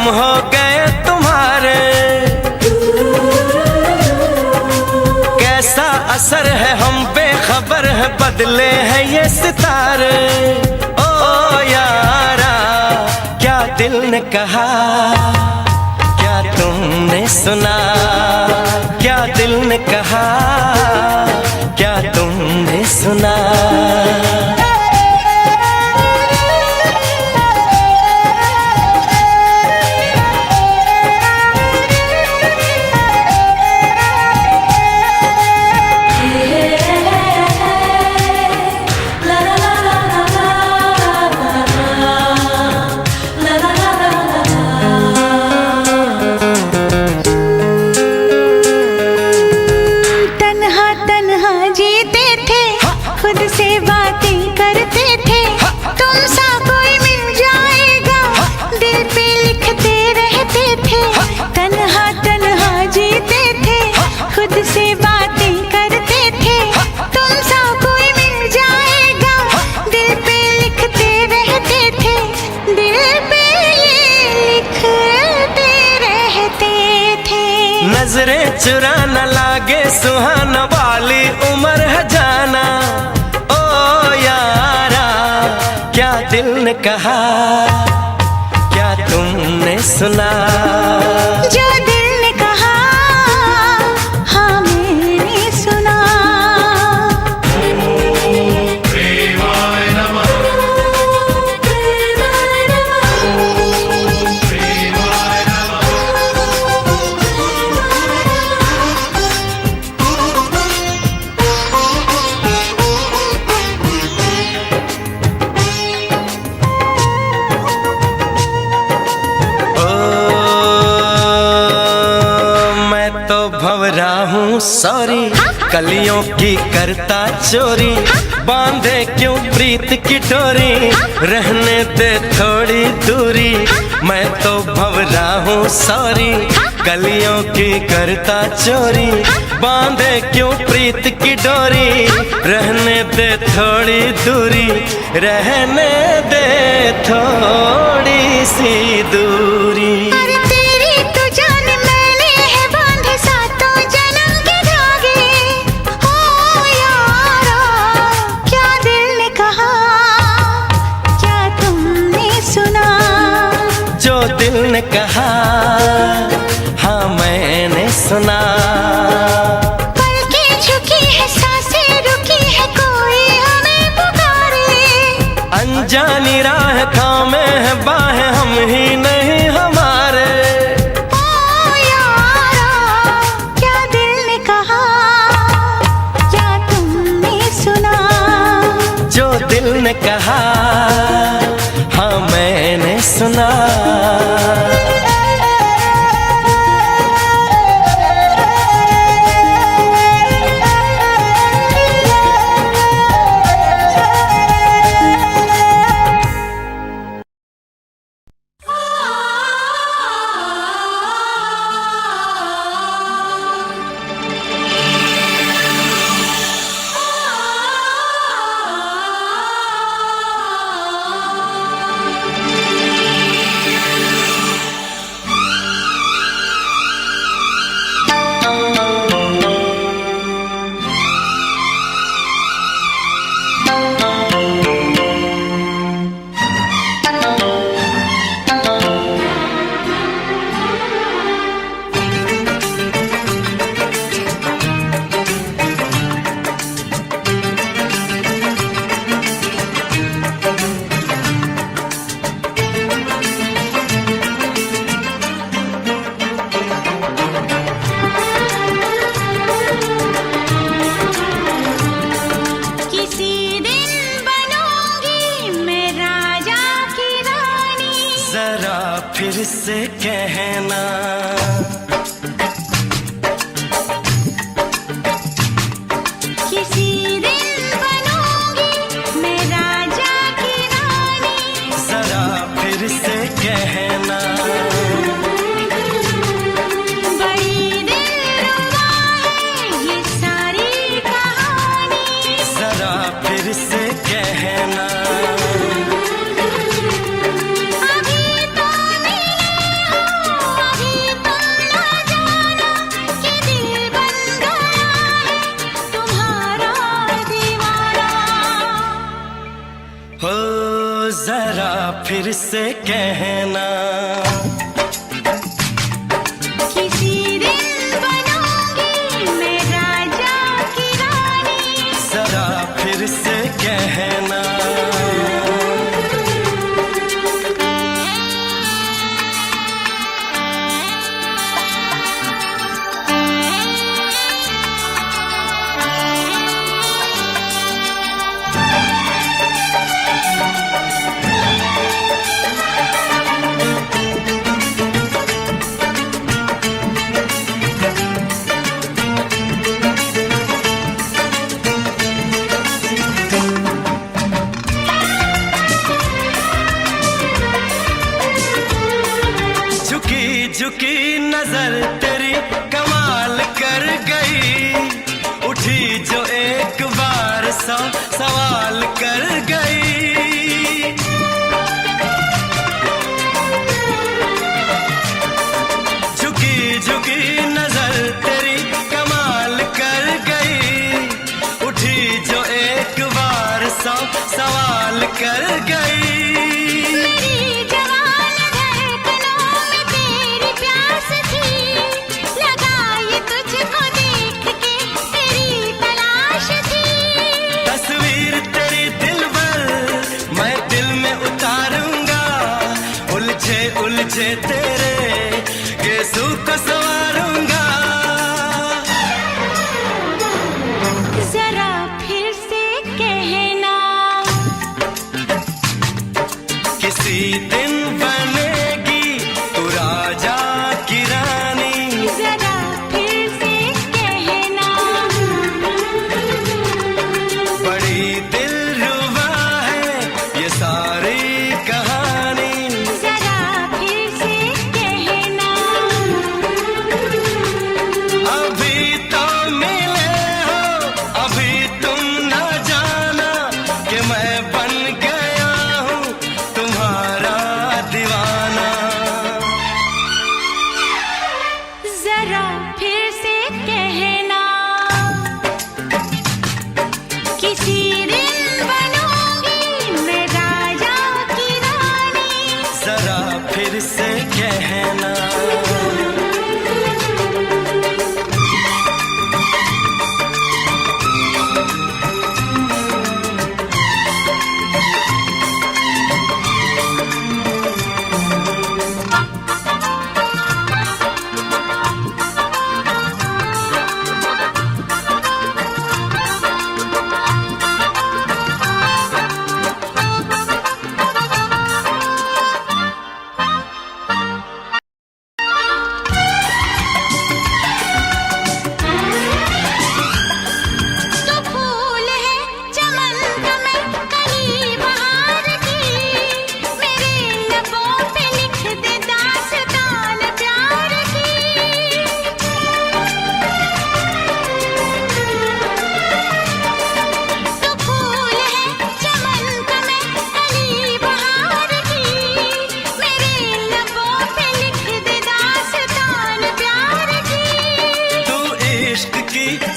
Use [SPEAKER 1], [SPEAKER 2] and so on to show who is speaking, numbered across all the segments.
[SPEAKER 1] हो गए तुम्हारे। कैसा असर है हम बेखबर है, बदले हैं ये सितारे। ओ यारा क्या दिल ने कहा, क्या तुमने सुना, क्या दिल ने कहा, क्या तुमने सुना।
[SPEAKER 2] खुद से बातें करते थे, तुम सा कोई मिल जाएगा, दिल पे लिखते रहते थे। तन्हा तन्हा जीते थे, खुद से बातें करते थे, तुम सा कोई मिल जाएगा, दिल पे लिखते रहते थे, दिल पे लिखते रहते थे।
[SPEAKER 1] नजरें चुरा न लागे सुहाना वाली उम्र है जाना। क्या दिल ने कहा, क्या तुमने सुना,
[SPEAKER 2] जो दिल ने कहा हाँ मैंने सुना।
[SPEAKER 3] प्रेमाय नमः, प्रेमाय नमः, प्रेमाय नमः।
[SPEAKER 1] भंवरा हूँ सॉरी, कलियों की करता चोरी, बांधे क्यों प्रीत की डोरी, रहने दे थोड़ी दूरी। मैं तो भंवरा हूँ सॉरी, कलियों की करता चोरी, बांधे क्यों प्रीत की डोरी, रहने दे थोड़ी दूरी, रहने दे थोड़ी सी दूरी। दिल ने कहा हाँ मैंने सुना।
[SPEAKER 2] पलकें झुकी है, सांसें रुकी है, कोई हमें पुकारे।
[SPEAKER 1] अनजानी राह थामे है बाहें, हम ही नहीं हमारे।
[SPEAKER 2] ओ यारा क्या दिल ने कहा, क्या तुमने सुना,
[SPEAKER 1] जो दिल ने कहा हाँ मैंने सुना। फिर से कहना
[SPEAKER 2] किसी दिन बनूंगी मैं राजा की रानी।
[SPEAKER 1] जरा फिर से कहना
[SPEAKER 2] बड़ी दिलरुबा है ये सारी कहानी।
[SPEAKER 1] जरा फिर से कहना
[SPEAKER 2] अभी तो मिले
[SPEAKER 1] फिर से कहना,
[SPEAKER 2] किसी दिन बनूंगी मैं राजा की रानी।
[SPEAKER 1] जरा फिर से कहना, झुकी नजर तेरी कमाल कर गई, उठी जो एक बार सौ सवाल कर गई। झुकी झुकी नजर तेरी कमाल कर गई, उठी जो एक बार सौ सवाल कर गई। उलझे तेरे गेसू को संवारूंगा।
[SPEAKER 2] जरा फिर से कहना,
[SPEAKER 1] किसी दिन बनेगी तू राजा की रानी।
[SPEAKER 2] जरा फिर से कहना,
[SPEAKER 1] बड़ी दिलरुबा है ये सारी कहानी।
[SPEAKER 2] जरा फिर से कहना, किसी दिन बनूंगी मैं राजा की रानी।
[SPEAKER 1] जरा फिर से कहना,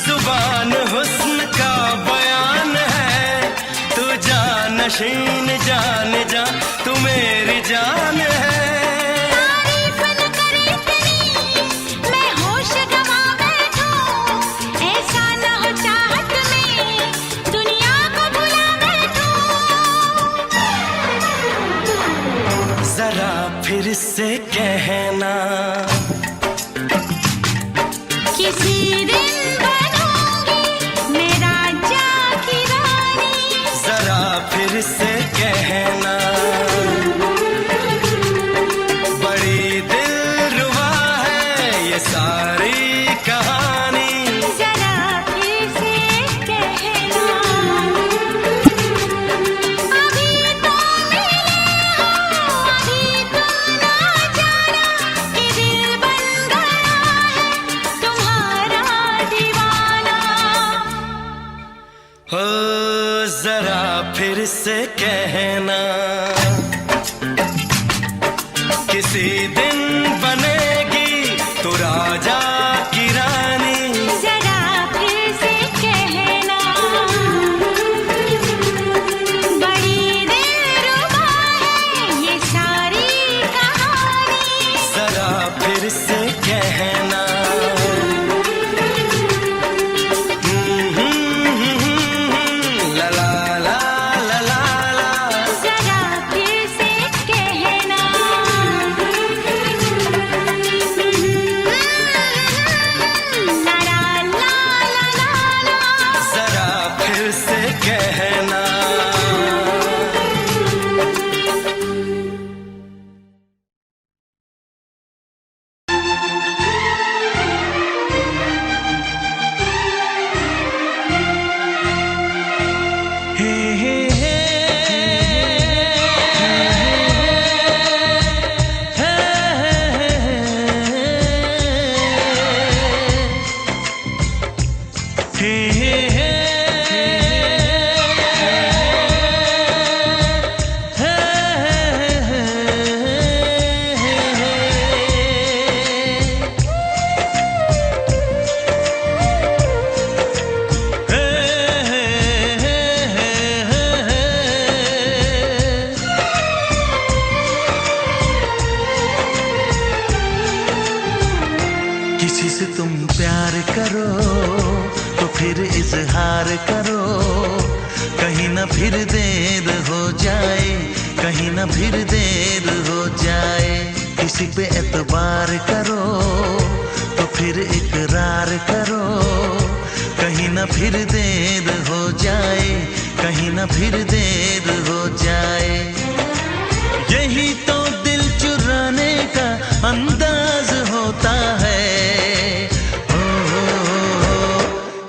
[SPEAKER 1] जुबान हुस्न का बयान है, तू जानशीन जान जा तू मेरी जान है।
[SPEAKER 2] तारीफ न करे इतनी मैं होश गंवा बैठूं, ऐसा न हो चाहत में दुनिया को भुला बैठूं।
[SPEAKER 1] जरा फिर से कहना,
[SPEAKER 2] किसी दिन बनूंगी मैं राजा की रानी।
[SPEAKER 1] जरा फिर से कहना, बड़ी दिलरुबा है ये सारी कहानी।
[SPEAKER 2] जरा फिर से कहना, अभी तो मिले हो, अभी तुम ना जाना कि दिल बन गया है तुम्हारा दीवाना।
[SPEAKER 1] हो जरा फिर से कहना, किसी दिन बनेगी तू राजा की रानी।
[SPEAKER 2] जरा फिर से कहना, बड़ी दिलरुबा है
[SPEAKER 4] प्यार करो तो फिर इजहार करो, कहीं ना फिर देर हो जाए, कहीं ना फिर देर हो जाए। किसी पे एतबार करो तो फिर इकरार करो, कहीं ना फिर देर हो जाए, कहीं ना फिर देर हो जाए। यही तो दिल चुराने का अंदाज होता है।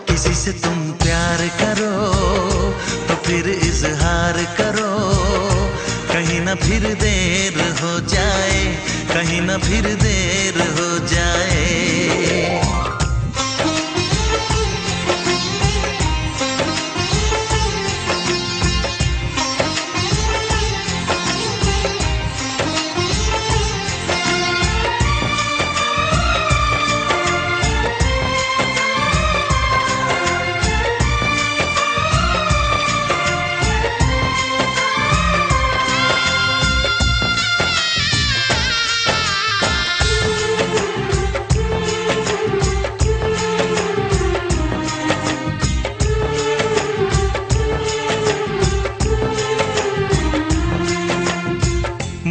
[SPEAKER 4] किसी से तुम प्यार करो तो फिर इजहार करो, कहीं ना फिर देर हो जाए, कहीं ना फिर देर हो जाए।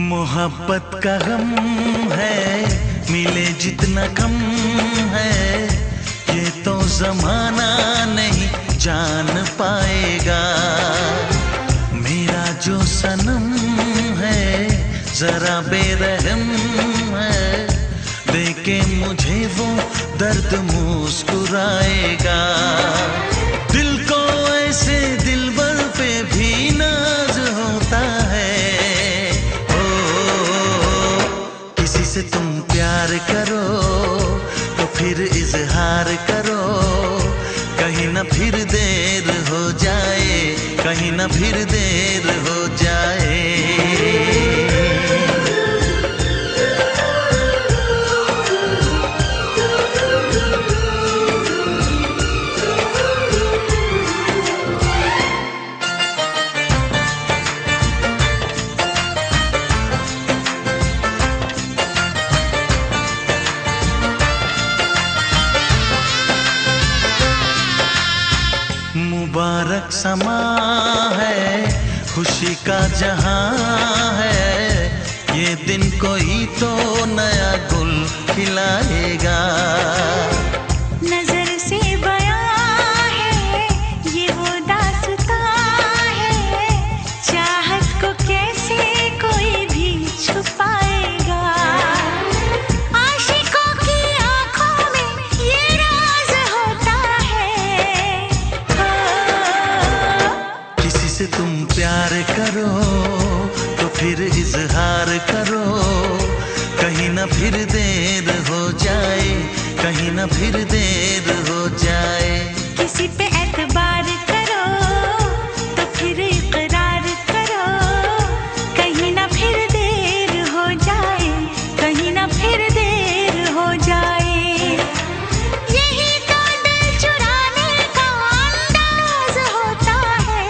[SPEAKER 4] मोहब्बत का गम है, मिले जितना कम है, ये तो जमाना नहीं जान पाएगा। मेरा जो सनम है जरा बेरहम है, देखे मुझे वो दर्द मुस्कुराएगा। दिल को ऐसे दिलबर पे भी नाज होता है। से तुम प्यार करो तो फिर इजहार करो, कहीं ना फिर देर हो जाए, कहीं ना फिर देर हो जाए। मुबारक समा है, खुशी का जहां है, ये दिन कोई तो नया गुल खिलाएगा।
[SPEAKER 2] नजर से बयां है ये वो दास्तां है, चाहत को कैसे कोई भी छुपाएगा। आशिकों की आंखों में ये राज होता है।
[SPEAKER 4] किसी से तुम प्यार करो तो फिर इजहार करो, कहीं ना फिर देर हो जाए, कहीं ना फिर देर हो जाए।
[SPEAKER 2] किसी पे एतबार करो तो फिर इकरार करो, कहीं ना फिर देर हो जाए, कहीं ना फिर देर हो जाए। यही तो दिल चुराने का अंदाज होता है।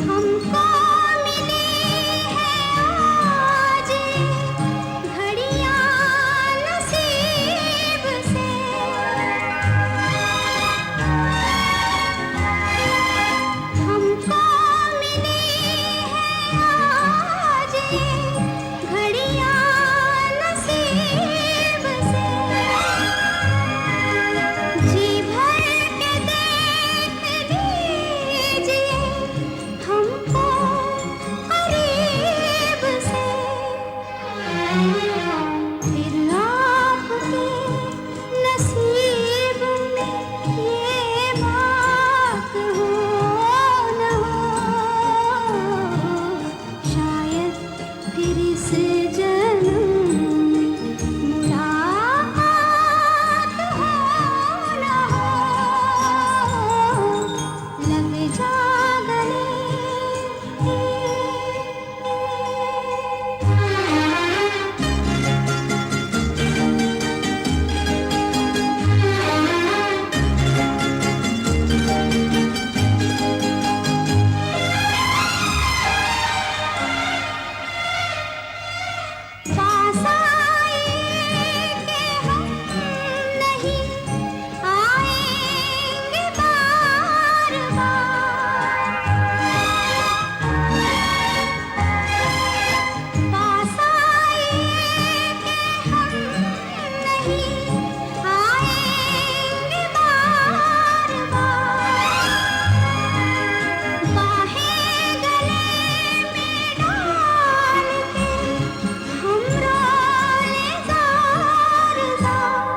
[SPEAKER 2] हमको मिली है आज घड़ियां नसीब से, हमको मिली है आज घड़ियां नसीब से, जी भर के देख लीजिए हमको करीब से, फिर आपके नसीब में ये बात हो न हो, शायद फिर इस जन्म में मुलाकात हो न हो, लग जा गले। पास आए कि हम नहीं आएंगे बार बार, पास आए कि हम नहीं आएंगे बार बार, बाहें गले में डाल के हम रोए ज़ार ज़ार,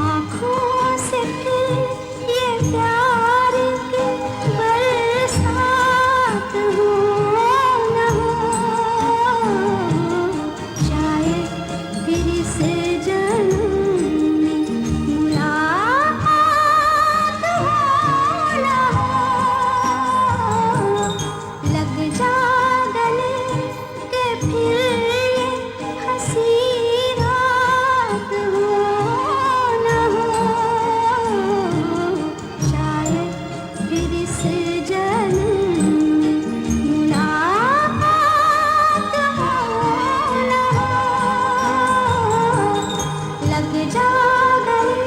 [SPEAKER 2] आँखों से फिर ये प्यार की बरसात हो न हो, शायद फिर इस जन्म में मुलाकात हो न हो, लग जा गले के फिर ये हंसी रात हो न हो, शायद फिर इस जन्म में मुलाकात हो न हो, लग जा गले।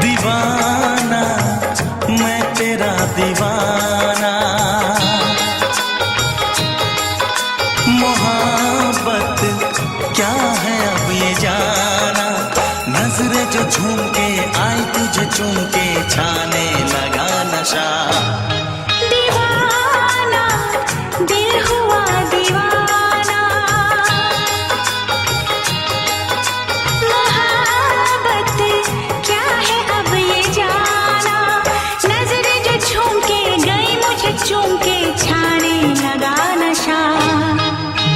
[SPEAKER 4] दीवाना मैं तेरा दीवाना, मोहब्बत क्या है अब ये जाना, नजरें जो झूम के आई तुझे चूम के छाने लगा नशा,
[SPEAKER 2] दीवाना दिल हुआ दीवाना, मोहब्बत क्या है अब ये जाना, नजरें जो झूम के गई मुझे चूम के छाने लगा नशा,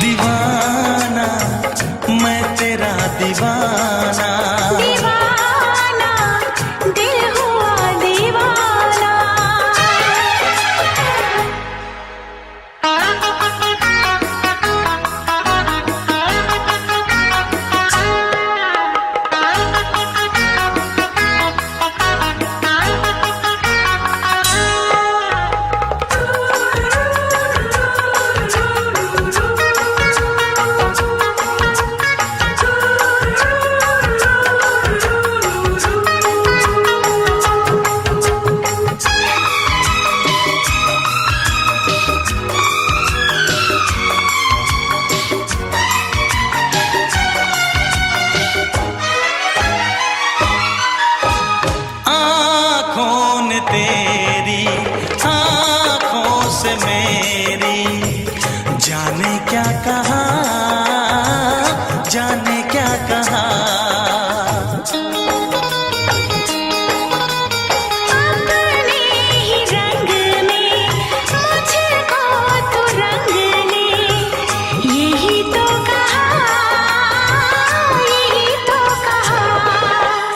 [SPEAKER 4] दीवाना मैं तेरा दीवाना,
[SPEAKER 2] दीवाना दिल हुआ दीवाना।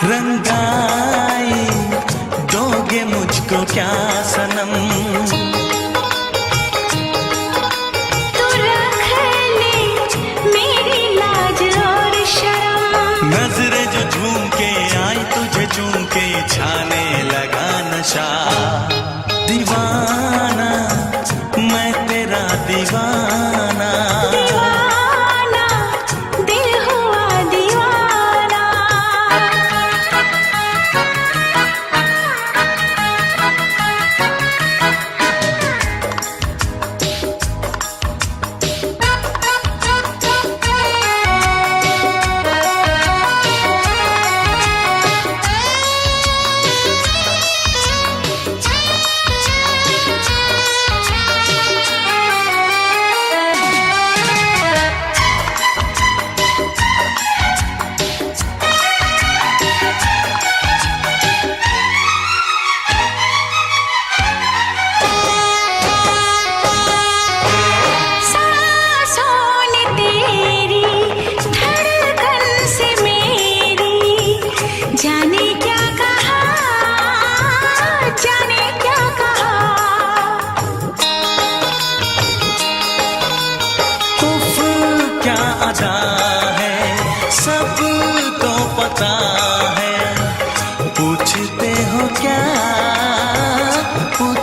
[SPEAKER 4] रंगाई दोगे मुझको क्या सनम,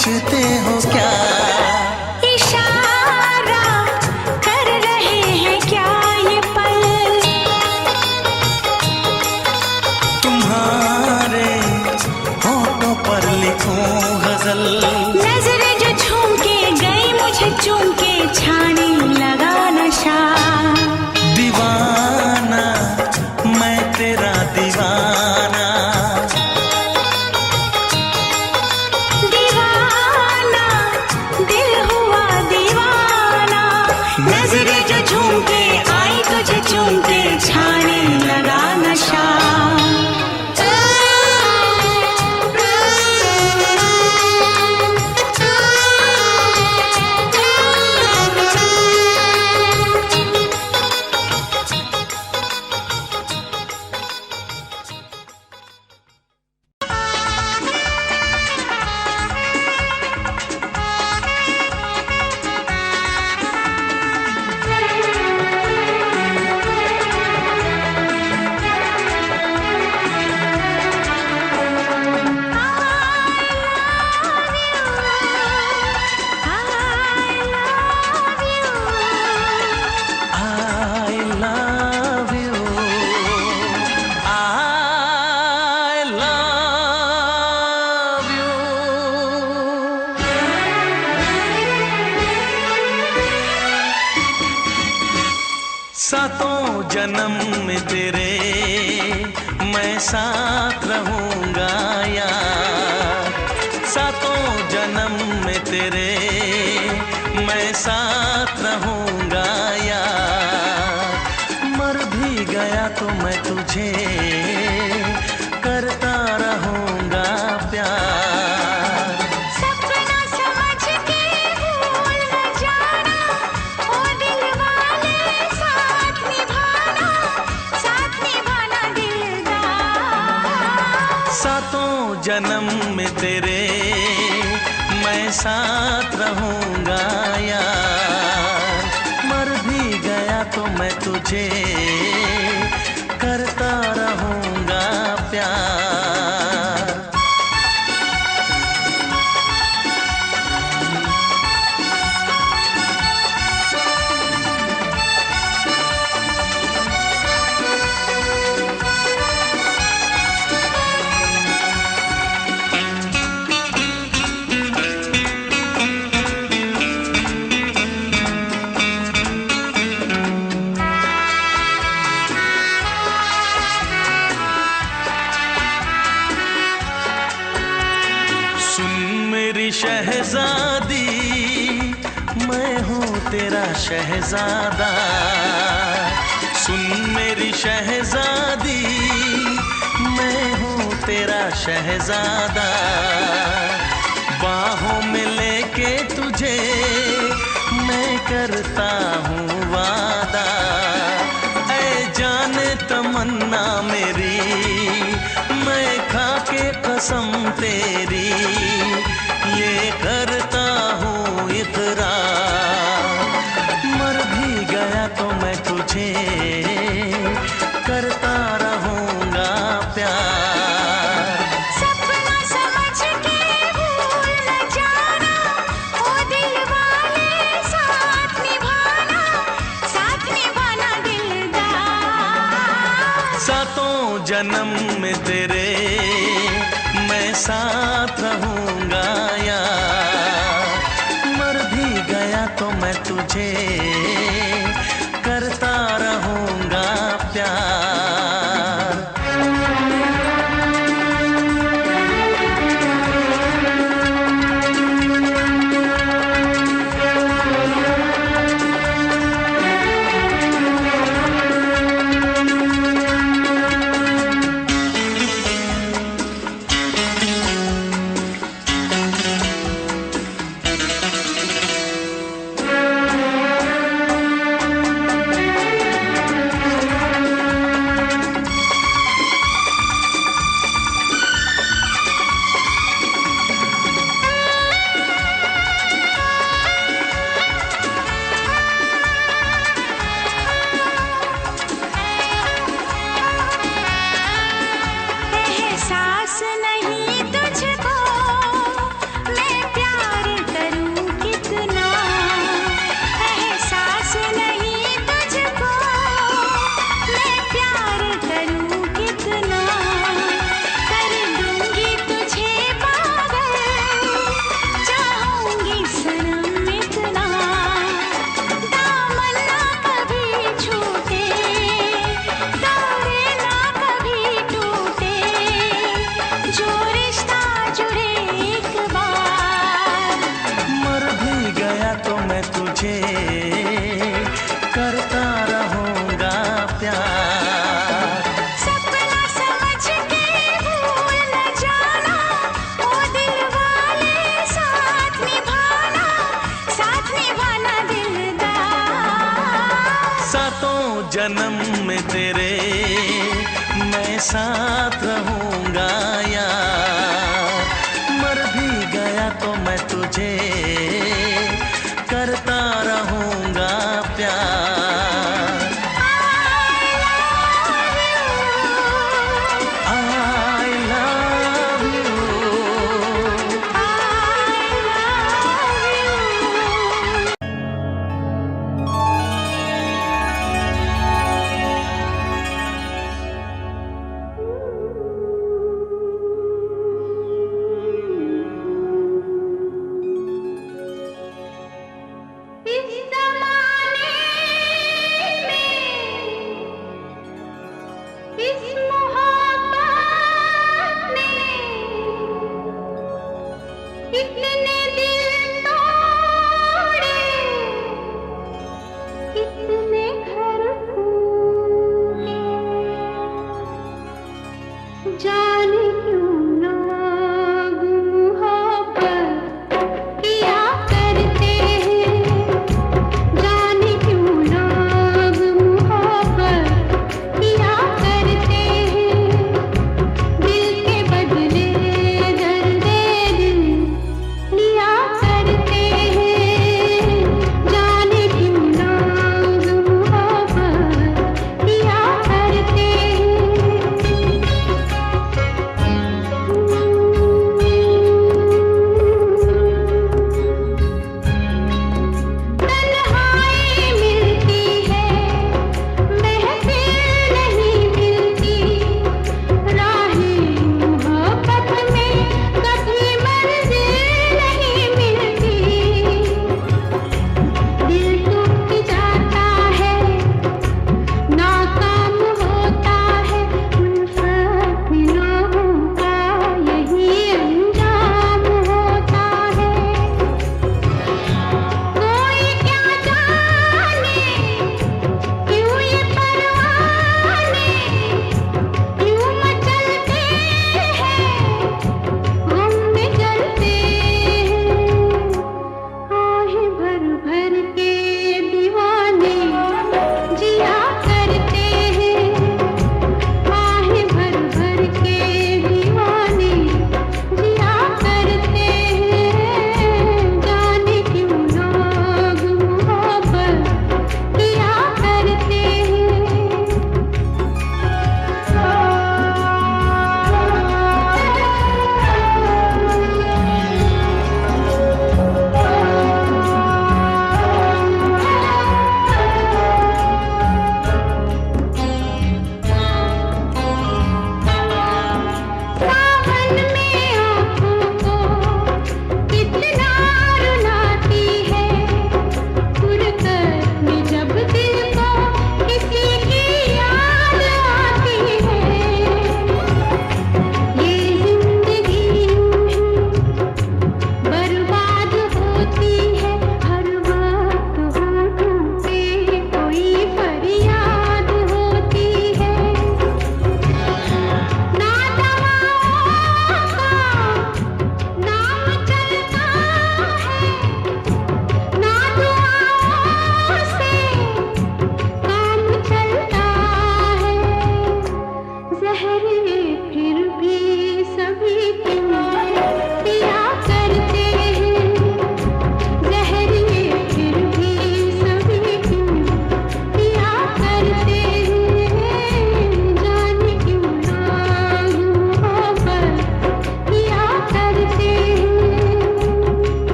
[SPEAKER 4] पूछते हो क्या?
[SPEAKER 2] इशारा कर रहे हैं क्या ये पल?
[SPEAKER 4] तुम्हारे होठों पर लिखूं गजल।
[SPEAKER 2] नजरें जो झूम के गई मुझे चूम के छाने लगा नशा।
[SPEAKER 4] दीवाना मैं तेरा दीवाना।
[SPEAKER 2] दीवाना दिल हुआ दीवाना। नजरें जो झूम के आई तुझे चूम के छाने लगा नशा।
[SPEAKER 4] सातों जन्म में तेरे मैं साथ रहूंगा यार। सातों जन्म में तेरे मैं साथ रहूंगा यार। मर भी गया तो मैं तुझे करता रहूंगा प्यार।
[SPEAKER 2] सपना समझ के भूल न जाना ओ दिल वाले, साथ निभाना दिलदार।
[SPEAKER 4] सातों जन्म में तेरे मैं साथ रहूंगा यार। मर भी गया तो मैं तुझे करता रहूंगा प्यार। शहजादी मैं हूँ तेरा शहजादा। सुन मेरी शहजादी मैं हूँ तेरा शहजादा। बाहों में लेके तुझे मैं करता हूँ वादा। ऐ जाने तमन्ना मेरी मैं खा के कसम तेरी ये करता हूँ इकरार। मर भी गया तो मैं तुझे करता रहूंगा प्यार।
[SPEAKER 2] सपना समझ के भूल न जाना ओ दिल वाले, साथ निभाना दिलदार।
[SPEAKER 4] सातों जन्म में तेरे मैं साथ रहूंगा यार। मर भी गया तो मैं तुझे करता रहूंगा प्यार। जन्म में तेरे मैं साथ रहूंगा यार। मर भी गया तो मैं तुझे करता रहूंगा प्यार। I love you।
[SPEAKER 2] इस ज़माने में इस मोहब्बत में कितने दिल तोड़े, कितने घर फूटे, जाने क्यों लोग मोहब्बत किया करते हैं, जाने क्यों लोग मोहब्बत किया करते हैं। दिल के बदले दर्द दिल लिया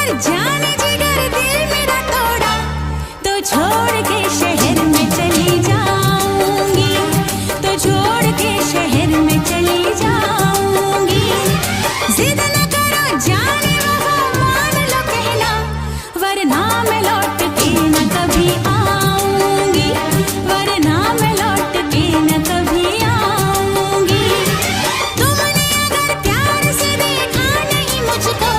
[SPEAKER 2] अगर जाने जिगर दिल मेरा तोड़ा तो छोड़ के शहर में चली जाऊंगी, तो छोड़ के शहर में चली जाऊंगी। जिद न करो जाने वफा मान लो कहना, वरना मैं लौट के न कभी आऊंगी, वरना मैं लौट के न कभी आऊंगी। तुमने अगर प्यार से देखा नहीं मुझको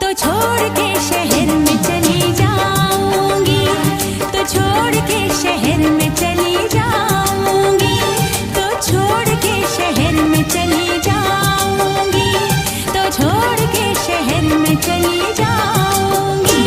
[SPEAKER 2] तो छोड़ के शहर में चली जाऊंगी, तो छोड़ के शहर में चली जाऊंगी, तो छोड़ के शहर में चली जाऊंगी, तो छोड़ के शहर में चली जाऊंगी।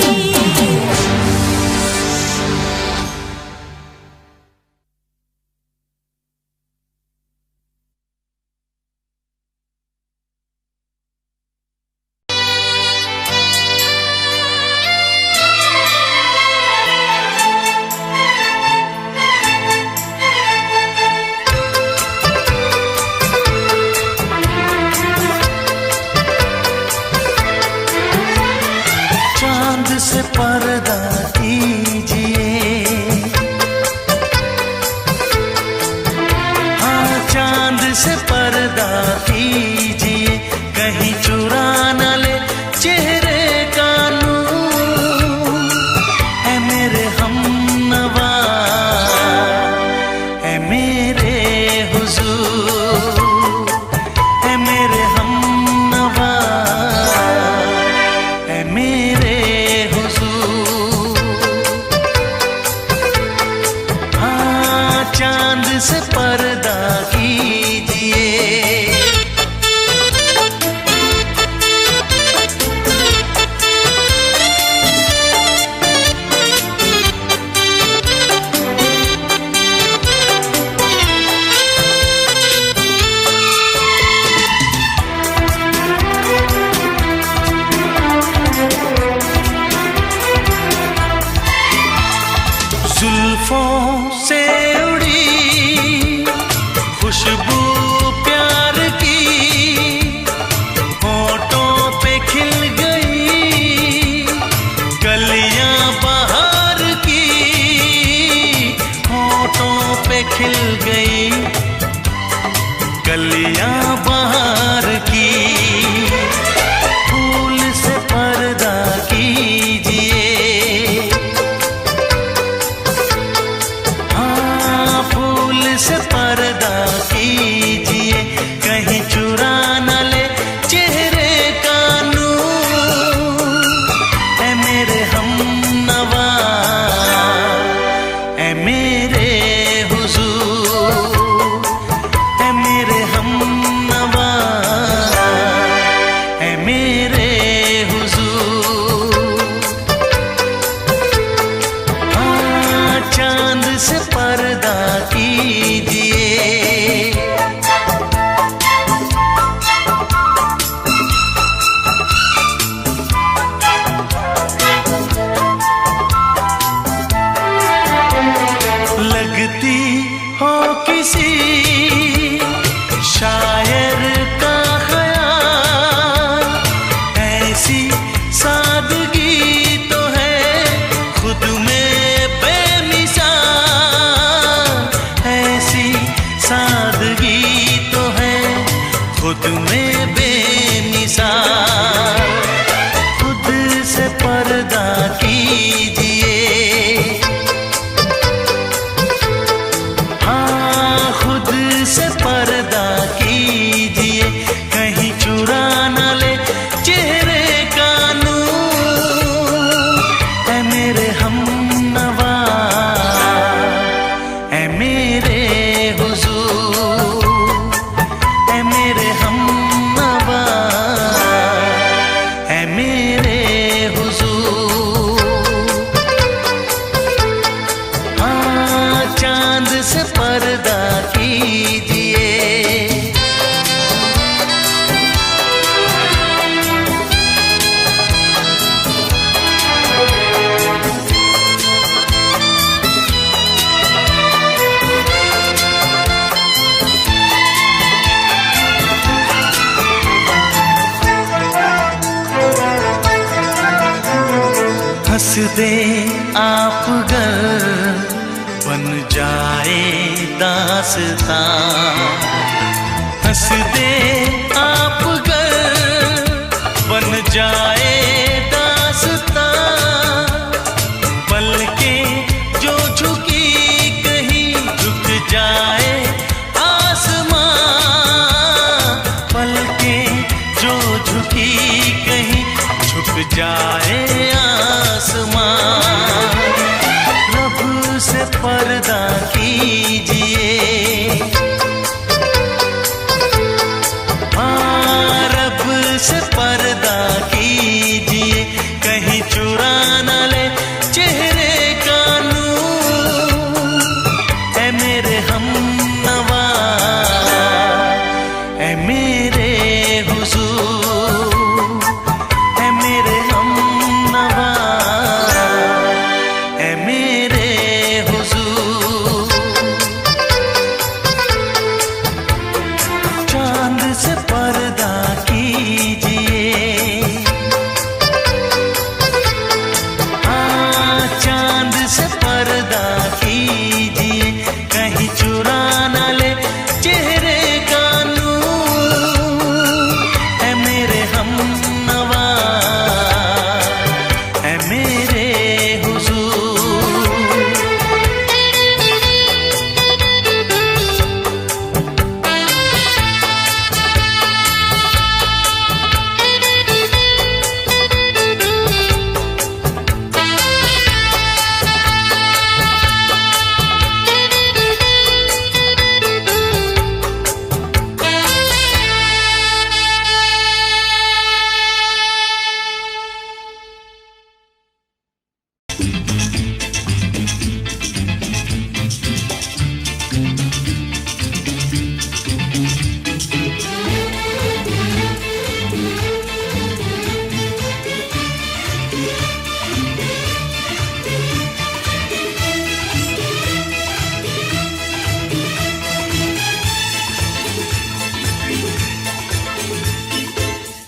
[SPEAKER 4] चांद से पर्दा कीजिए, हाँ चांद से पर्दा कीजिए, कहीं चुरा न ले चेहरे का नूर। ऐ मेरे हमनवा, ऐ मेरे हुजूर, ऐ मेरे हमनवा, ऐ मेरे हुजूर। हाँ चांद से पर्दा कीजिए। जुल्फों से उड़ी खुशबू प्यार की, होठों पे खिल गई कलियां बहार की, होठों पे खिल गई कलियां बहार की। फूल से पर्दा कीजिए, हाँ फूल से पर्दा कीजिए, कहीं चुरा न ले चेहरे का नूर। ऐ मेरे हमनवा, ऐ मेरे हुजूर, ऐ मेरे हमनवा, ऐ मेरे हुजूर। हाँ चांद से पर्दा कीजिए। लगती हो किसी शायर का ख्याल, ऐसी सादगी तो है खुद में बेमिसाल, ऐसी सादगी तो है खुद में बेमिसाल। खुद से पर्दा कीजिए, हाँ खुद से पर्दा कीजिए, कहीं चुरा न ले चेहरे का दे आप गर बन जाए दास्तां, हंस दे आप गर बन जाए दास्तां, पलकें जो झुकी कहीं झुक जाए आसमां, पलकें जो झुकी कहीं झुक जाए आसमां। रब से पर्दा कीजिए, हाँ रब से पर्दा कीजिए, कहीं चुरा न ले चेहरे का नूर। ऐ मेरे हमनवा, ऐ मेरे हुजूर, ऐ मेरे हमनवा, ऐ मेरे हुजूर। चांद से पर्दा कीजिए, हाँ चांद से पर्दा कीजिए, कहीं चुरा न ले चेहरे का नूर। ऐ मेरे हमनवा, ऐ मेरे हुजूर।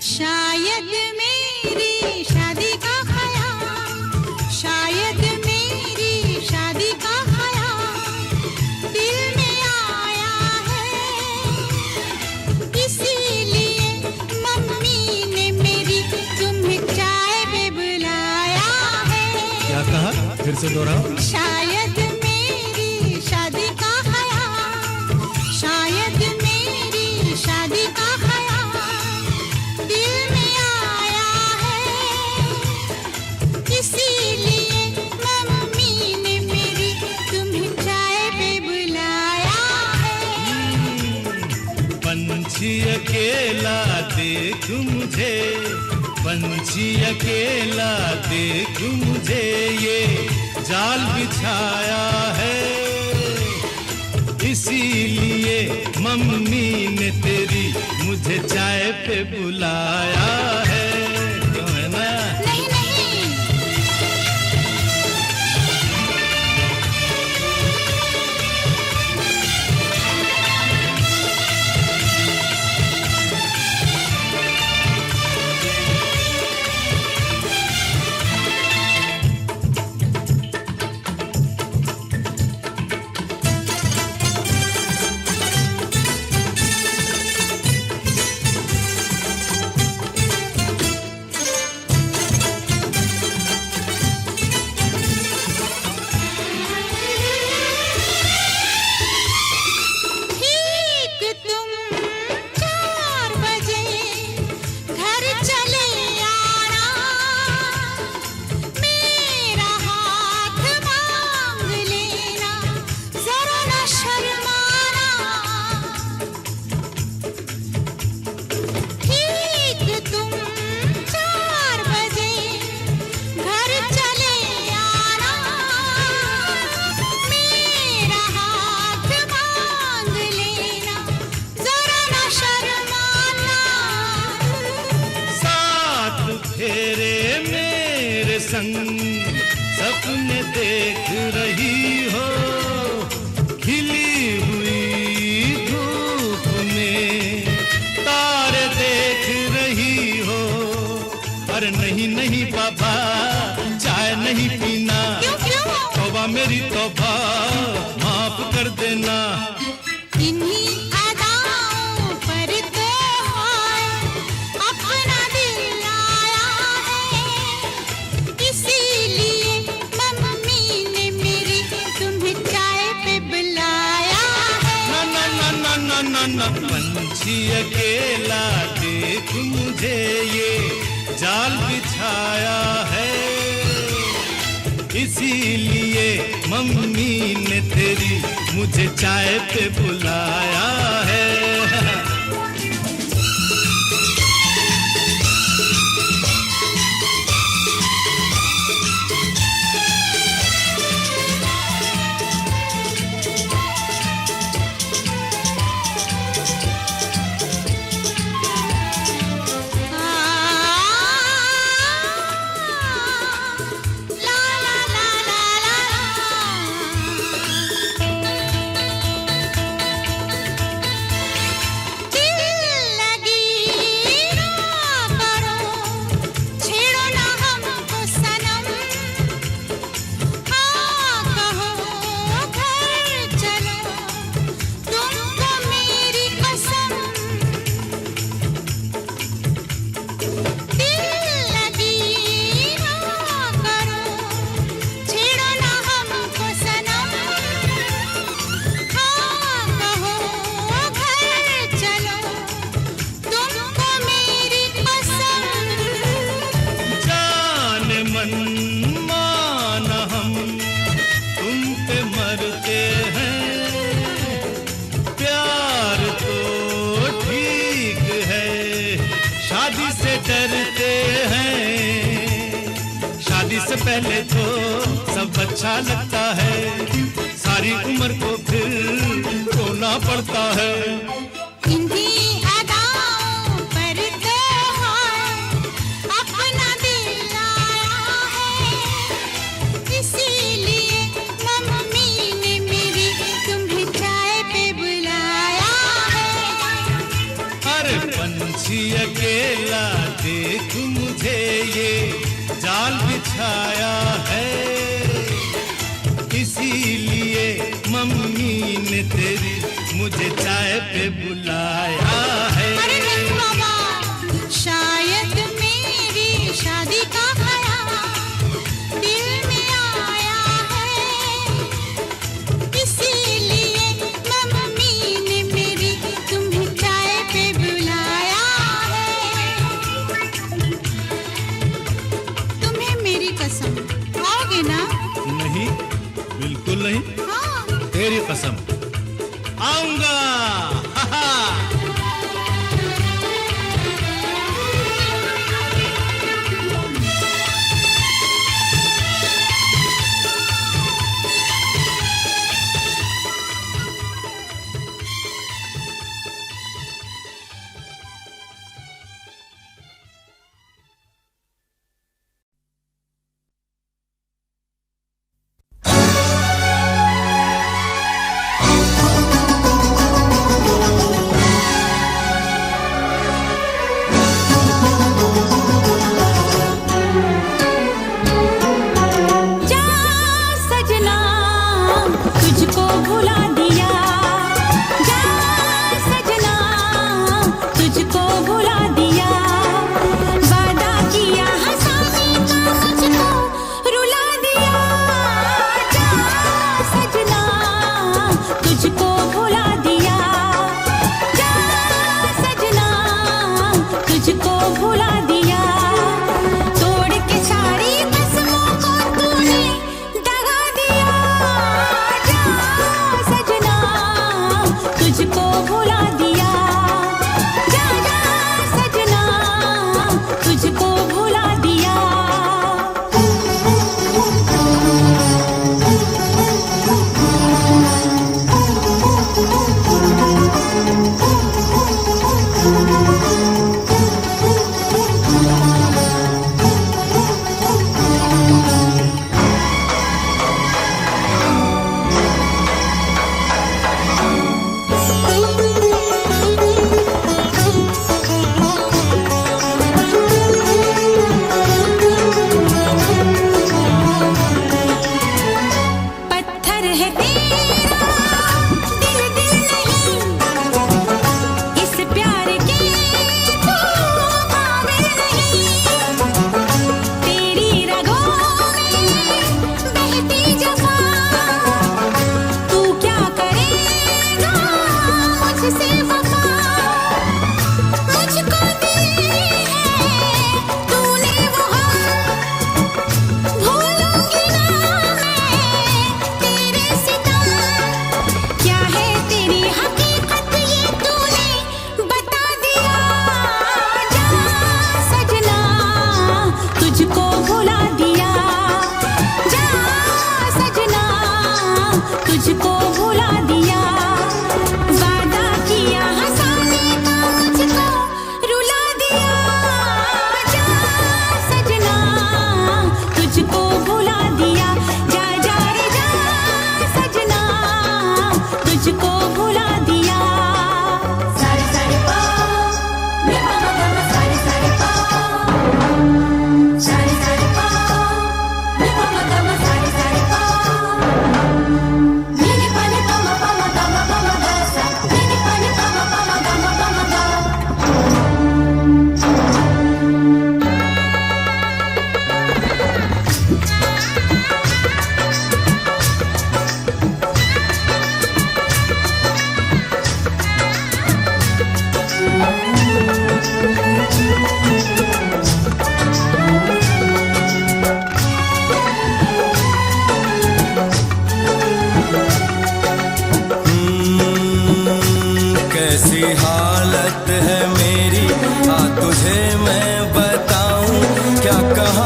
[SPEAKER 2] शायद मेरी शादी का ख्याल, शायद मेरी शादी का ख्याल दिल में आया है, इसीलिए मम्मी ने मेरी तुम्हें चाय पे बुलाया है।
[SPEAKER 5] क्या कहा, फिर से दोहराओ।
[SPEAKER 2] शायद मेरी शादी का ख्याल, शायद मेरी शादी का ख्याल दिल में आया है, इसीलिए मम्मी ने मेरी तुम्हें चाय पे बुलाया है।
[SPEAKER 4] पंछी अकेला देख मुझे, पंछी अकेला देख मुझे, ये जाल बिछाया है, इसीलिए मम्मी ने तेरी मुझे चाय पे बुलाया है। क्यों है ना?
[SPEAKER 2] नहीं नहीं, ठीक तुम 4 बजे घर चले आना, मेरा हाथ मांग लेना, जरा न शर्माना। ठीक तुम 4 बजे घर चले आना, मेरा हाथ मांग लेना, जरा न शर्माना।
[SPEAKER 4] साथ फेरे मेरे संग सपने देख रही हो, खिली हुई धूप में तारे देख रही हो। अरे नहीं नहीं पापा, चाय
[SPEAKER 5] चाय नहीं पीना।
[SPEAKER 2] क्यों क्यों?
[SPEAKER 5] तौबा मेरी तौबा, माफ कर देना।
[SPEAKER 2] इन्हीं अदाओं पर तो हाय अपना दिल आया है, इसीलिए मम्मी ने मेरी तुम्हें चाय पे बुलाया है।
[SPEAKER 5] ना ना ना ना ना ना ना, पंछी अकेला देख मुझे ये जाल बिछाया है, इसीलिए मम्मी ने तेरी मुझे चाय पे बुलाया है। पहले तो सब अच्छा लगता है, सारी उम्र को फिर रोना पड़ता है।
[SPEAKER 2] इन्हीं अदाओं पर तो हाय अपना दिल आया है, इसीलिए मम्मी ने मेरी तुम्हें चाय पे बुलाया है।
[SPEAKER 5] अरे पंछी अकेला देख मुझे ये जाल बिछाया है, इसीलिए मम्मी ने तेरी मुझे चाय पे बुलाया है।
[SPEAKER 2] अरे नहीं बाबा, शायद मेरी शादी का ख्याल दिल में आया है, इसीलिए मम्मी ने मेरी तुम्हें चाय पे बुलाया है। तुम्हें मेरी कसम, आओगे ना?
[SPEAKER 5] नहीं, बिल्कुल नहीं।
[SPEAKER 2] हाँ।
[SPEAKER 5] तेरी कसम, आऊंगा। हा हा।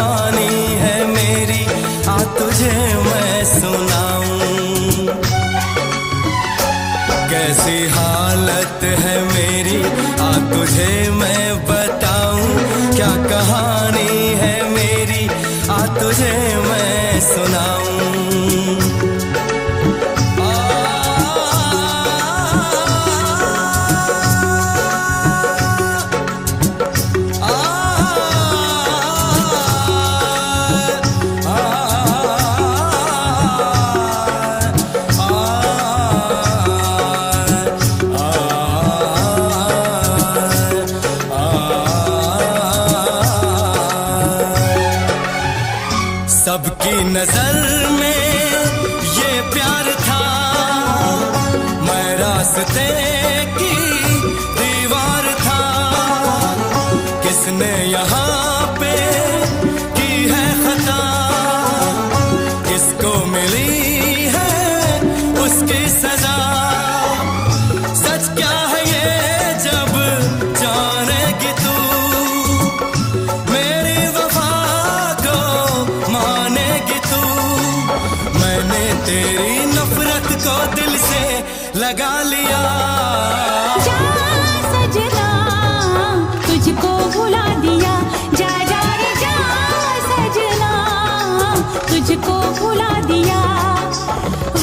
[SPEAKER 1] कहानी है मेरी, आ तुझे मैं सुनाऊं। कैसी हालत है मेरी, आ तुझे मैं बताऊं। क्या कहानी है मेरी, आ तुझे मैं सुनाऊं। सबकी नजर में ये प्यार था, मैं रास्ते की दीवार था। किसने यहाँ पे की है खता, किसको मिली है उसकी सजा। सच क्या है ये जब जानेगी तू, मेरी वफा को मानेगी तू। मैंने तेरी नफरत को दिल से लगा लिया।
[SPEAKER 2] जा सजना तुझको भुला दिया, जा जा रे जा सजना तुझको भुला दिया।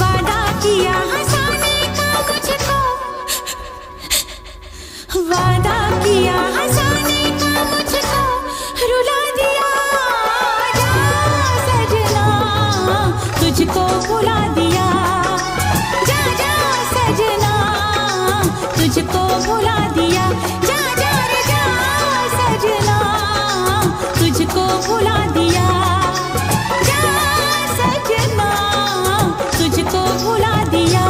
[SPEAKER 2] वादा किया हंसाने का मुझको, वादा किया हंसाने का मुझको रुला दिया। जा सजना तुझको भुला दिया, जा जा सजना तुझको भुला दिया। जा जा रे जा सजना तुझको भुला दिया, जा सजना तुझको भुला दिया।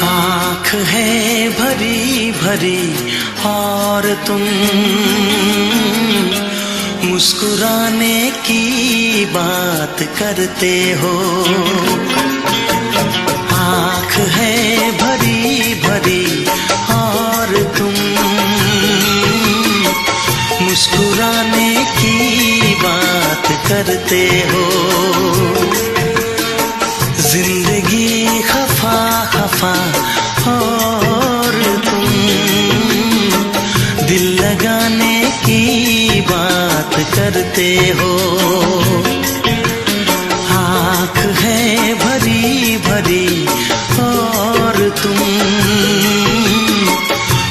[SPEAKER 4] आँख है भरी भरी और तुम मुस्कुराने की बात करते हो। आँख है भरी भरी और तुम मुस्कुराने की बात करते हो। जिंदगी खफा खफा और तुम दिल लगाने की बात करते हो। आँख है भरी भरी और तुम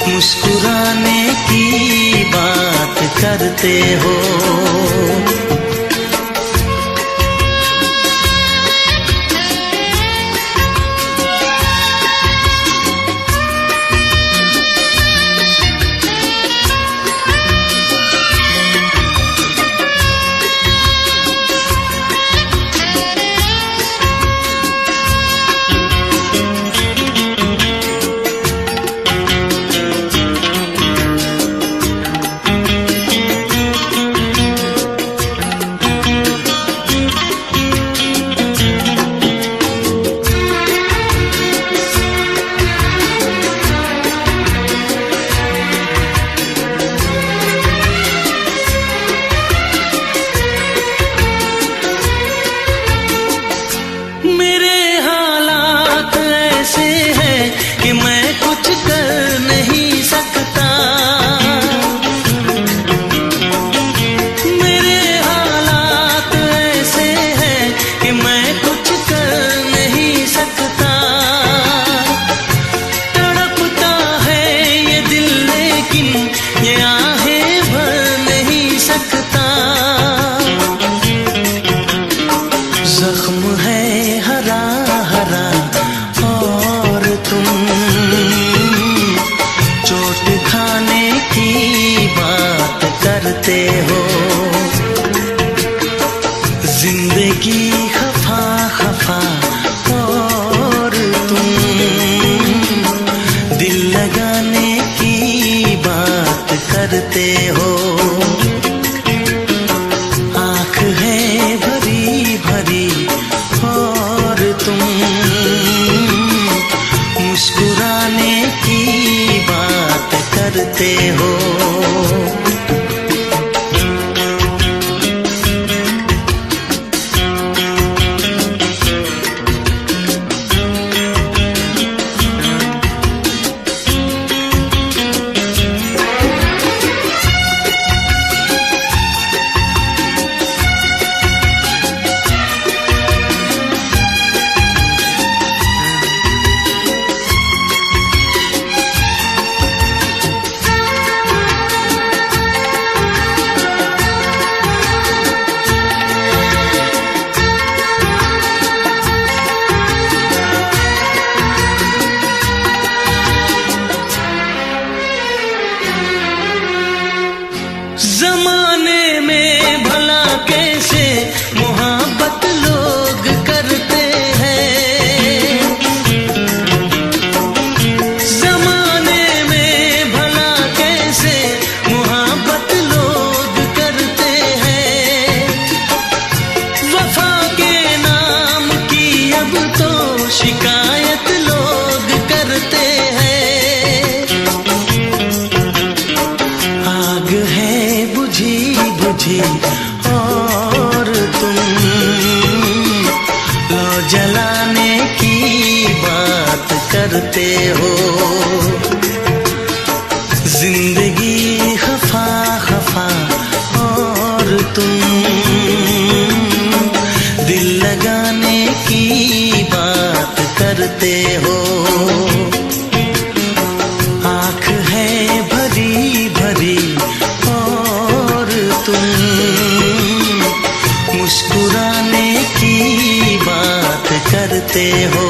[SPEAKER 4] मुस्कुराने की बात करते हो। जिंदगी खफा खफा और तुम दिल लगाने की बात करते हो। आँख है भरी भरी और तुम मुस्कुराने की बात करते हो। जमाने में भला कैसे मोहब्बत लोग करते हैं। जमाने में भला कैसे मोहब्बत लोग करते हैं। वफा के नाम की अब तो शिकायत लोग करते हैं। आग है बुझी बुझी और तुम लो जलाने की बात करते हो। जिंदगी खफा खफा और तुम दिल लगाने की बात करते हो। आँख है भरी भरी और तुम मुस्कुराने की बात करते हो।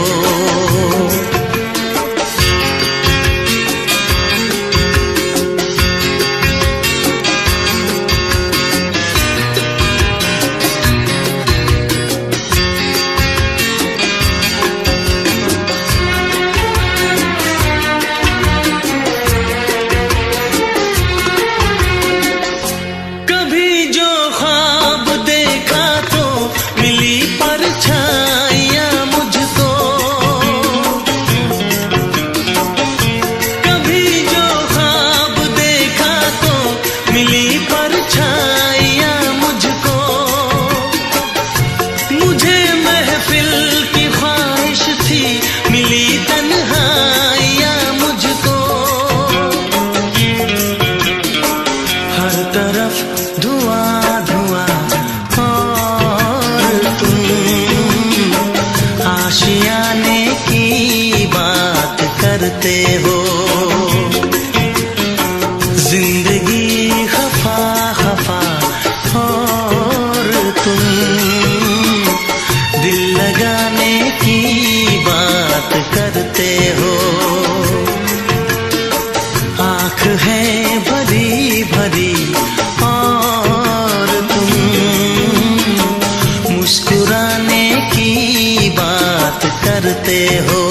[SPEAKER 4] धुआं धुआं और तुम आशियाने की बात करते हो। जिंदगी खफा खफा और तुम दिल लगाने की बात करते हो। आँख है भरी भरी और तुम मुस्कुराने की बात करते हो।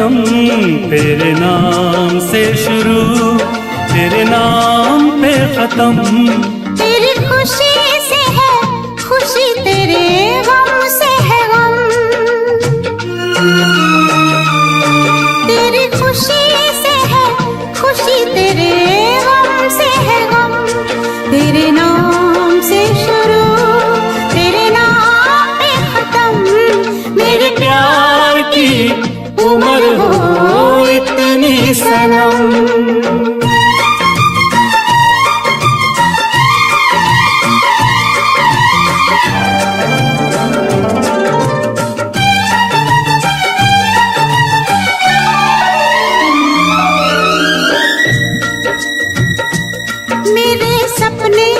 [SPEAKER 5] खत्म, तेरे नाम से शुरू, तेरे नाम पे खत्म।
[SPEAKER 2] तेरी खुशी से है खुशी, तेरे गम से है गम। तेरी खुशी से है खुशी, तेरे गम से है गम। तेरे नाम से शुरू, तेरे नाम पे खत्म। मेरे
[SPEAKER 5] प्यार की उम्र हो इतनी सनम।
[SPEAKER 2] मेरे सपने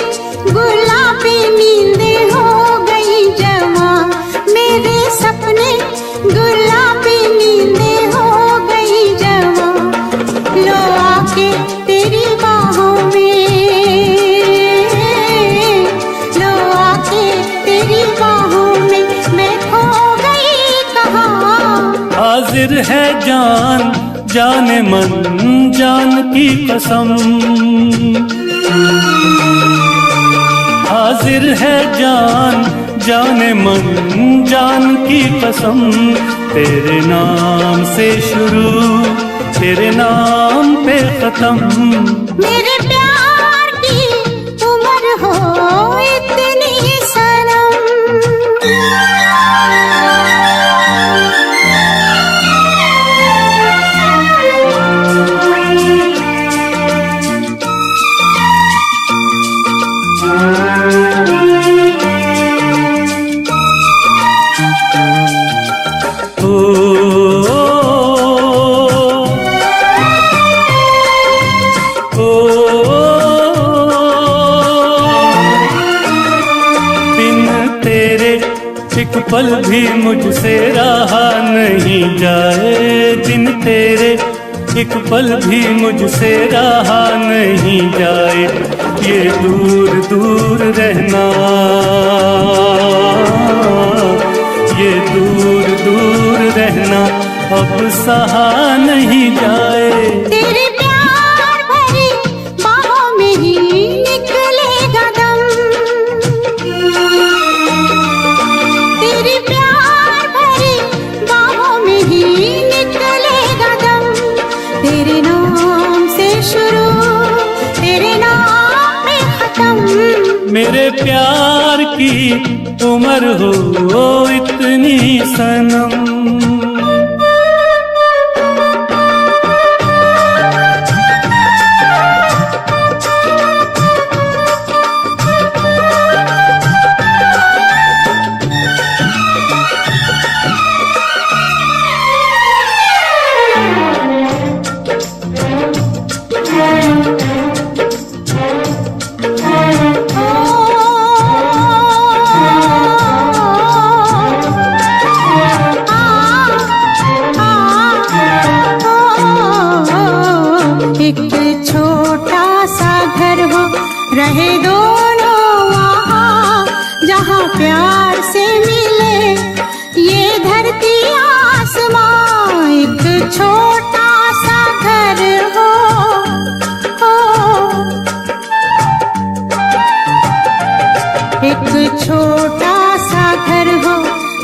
[SPEAKER 2] गुलाबी नींदें हो गई जवां। मेरे सपने गुलाबी नींदें हो गई जवां। लो आके तेरी बाहों में, लो आके तेरी बाहों में मैं खो गई कहाँ।
[SPEAKER 5] हाजिर है जान जाने मन जान की कसम। हाजिर है जान जाने मन जान की कसम। तेरे नाम से शुरू, तेरे नाम पे खत्म।
[SPEAKER 2] मेरे प्यार की उम्र हो इतनी सनम।
[SPEAKER 5] एक पल भी मुझसे रहा नहीं जाए, दिन तेरे एक पल भी मुझसे रहा नहीं जाए। ये दूर दूर रहना, ये दूर दूर रहना अब सहा नहीं जाए।
[SPEAKER 2] तेरे प्यार भरी बाहों में ही निकलेगा दम। तेरे प्यार भरी बाहों में ही निकलेगा दम। तेरे नाम से शुरू, तेरे नाम पे खत्म।
[SPEAKER 5] मेरे प्यार की उम्र हो इतनी सनम।
[SPEAKER 2] एक छोटा सा घर हो, रहे दोनों वहाँ, जहाँ प्यार से मिले ये धरती आसमां। एक छोटा सा घर हो, एक छोटा सा घर हो,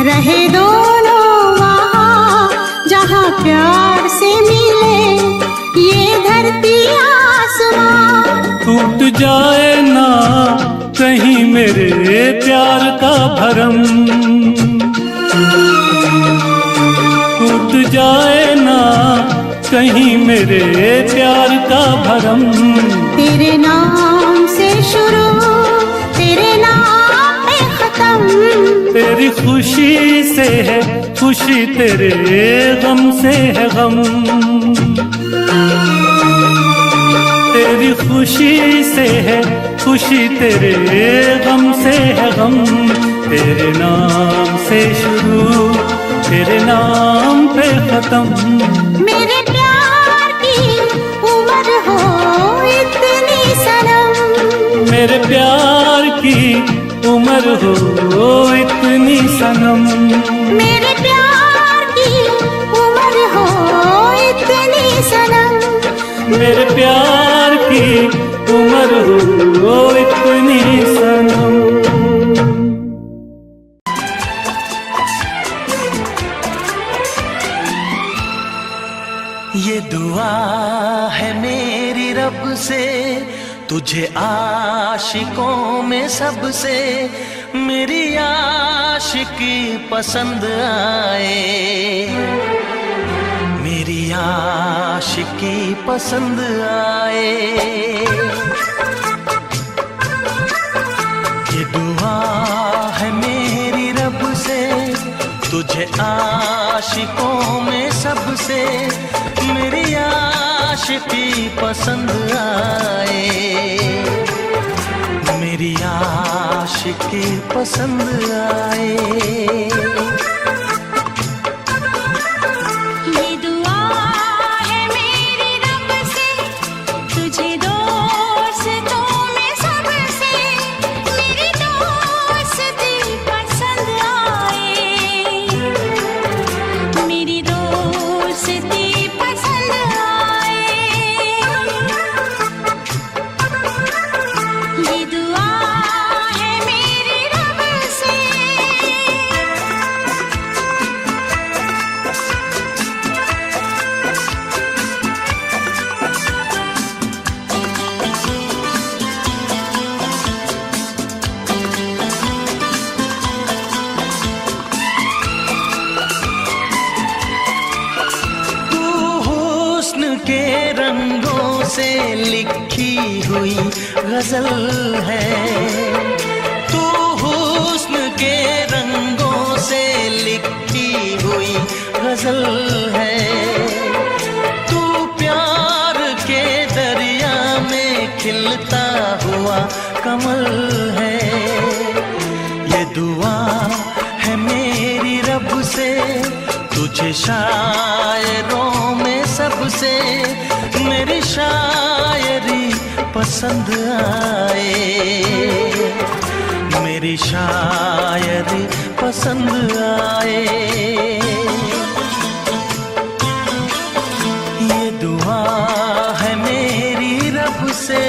[SPEAKER 2] रहे दोनों वहाँ, जहाँ प्यार से मिले ये धरती आसमां।
[SPEAKER 5] टूट जाए ना कहीं मेरे प्यार का भरम, टूट जाए ना कहीं मेरे प्यार का भरम।
[SPEAKER 2] तेरे नाम से शुरू, तेरे नाम पे खत्म।
[SPEAKER 5] तेरी खुशी से है खुशी, तेरे गम से है गम। तेरी खुशी से है खुशी, तेरे गम से है गम। तेरे नाम से शुरू, तेरे नाम पे खत्म।
[SPEAKER 2] मेरे प्यार की उम्र हो इतनी सनम।
[SPEAKER 5] मेरे प्यार की उम्र हो इतनी सनम।
[SPEAKER 2] मेरे प्यार की उम्र हो
[SPEAKER 6] उम्र हो इतनी सनम।
[SPEAKER 4] ये दुआ है मेरी रब से, तुझे आशिकों में सबसे मेरी आशिकी पसंद आए, मेरी आशिकी पसंद आए। ये दुआ है मेरी रब से, तुझे आशिकों में सबसे मेरी आशिकी पसंद आए, मेरी आशिकी पसंद आए।
[SPEAKER 2] ये दुआ है मेरी रब से, तुझे दोस्तों में सबसे मेरी दोस्ती पसंद आए, मेरी दोस्ती पसंद आए। ये दुआ है मेरी रब से।
[SPEAKER 4] तू हुस्न के रंगों से लिखी हुई गजल है, तू हुस्न के रंगों से लिखी हुई गजल है। तू प्यार के दरिया में खिलता हुआ कमल है। ये दुआ है मेरी रब से, तुझे शायरों में सबसे मेरी शायरी पसंद आए, मेरी शायरी पसंद आए। ये दुआ है मेरी रब से।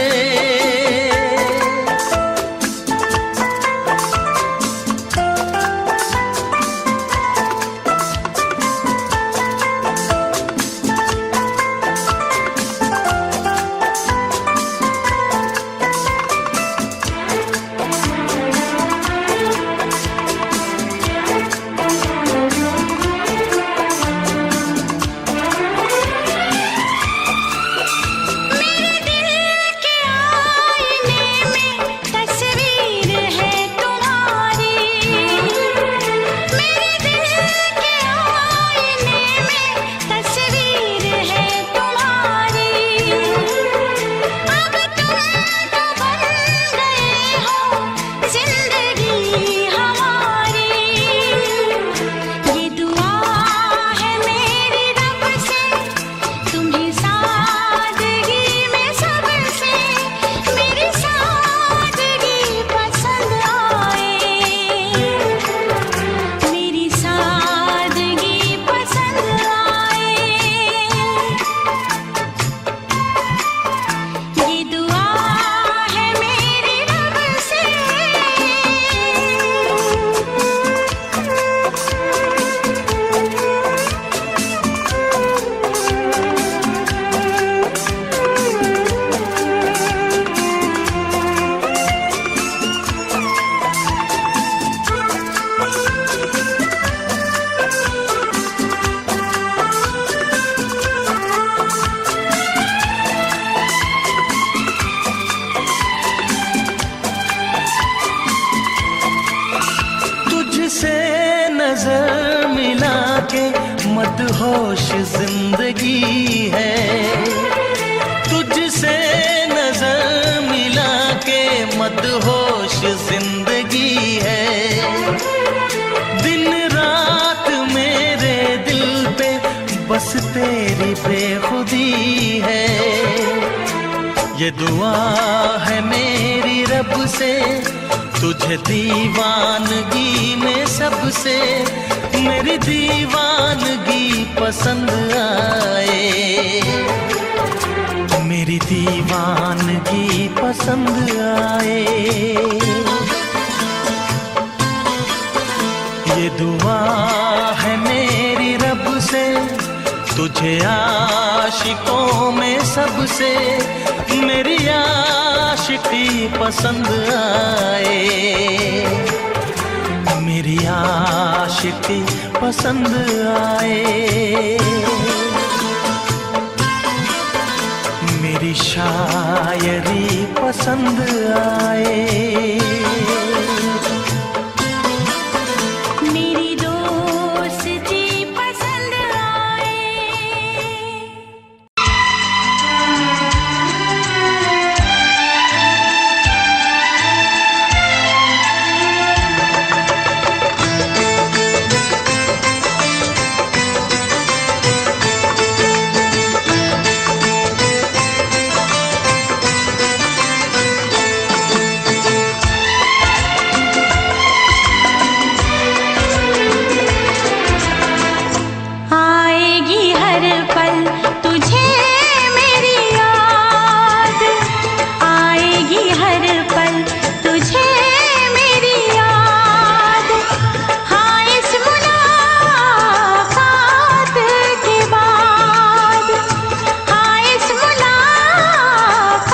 [SPEAKER 4] नजर मिला के मदहोश जिंदगी है, तुझसे नजर मिला के मदहोश जिंदगी है। दिन रात मेरे दिल पे बस तेरी बेखुदी है। ये दुआ है मेरी रब से, तुझे दीवानगी में सबसे मेरी दीवानगी पसंद आए। मेरी दीवानगी पसंद आए। ये दुआ है मेरी रब से, तुझे आशिकों में सबसे मेरी आशिकी पसंद आए। मेरी आशिकी पसंद आए। मेरी शायरी पसंद आए।
[SPEAKER 2] मेरी दोस्ती पसंद आए। आएगी हर पल तुझे मेरी याद, आएगी हर पल तुझे मेरी याद। हाँ इस मुलाकात के बाद, हाँ इस मुलाकात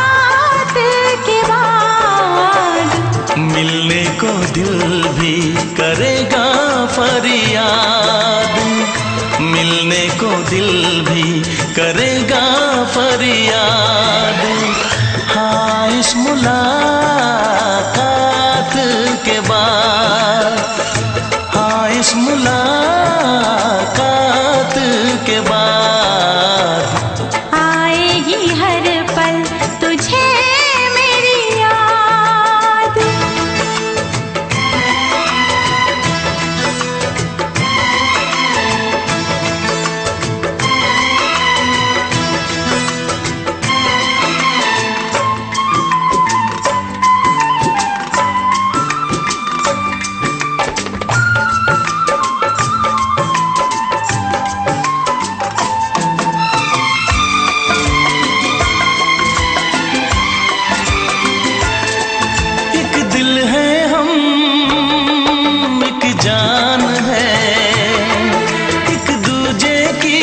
[SPEAKER 2] के बाद
[SPEAKER 4] मिलने को दिल भी करेगा फरियाद। मिलने को दिल भी करेगा फरियाद। हाँ इस मुलाकात के बाद, हाँ इस मुलाकात के बाद
[SPEAKER 2] आएगी हर पल तुझे मेरी याद।
[SPEAKER 4] एक दिल है हम, एक जान है, एक दूजे की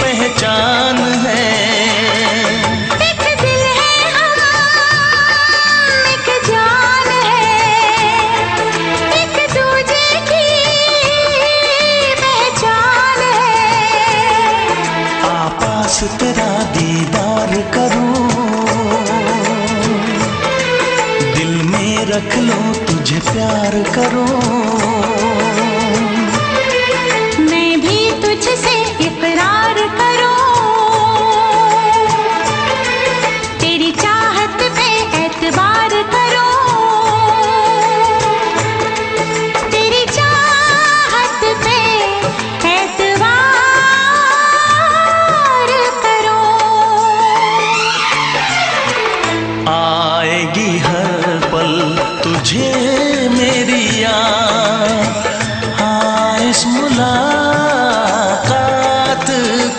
[SPEAKER 4] पहचान है।
[SPEAKER 2] एक दिल है हम, एक जान है, एक दूजे की पहचान है।
[SPEAKER 4] आपास तेरा दीदार करूं, दिल में रख लो तुझे प्यार करूं।
[SPEAKER 2] मैं भी तुझसे इकरार करूं, तेरी चाहत पे एतबार करूं, तेरी चाहत पे एतबार करूं।
[SPEAKER 4] आएगी हर पल तुझे मेरी याद। हाँ इस मुलाकात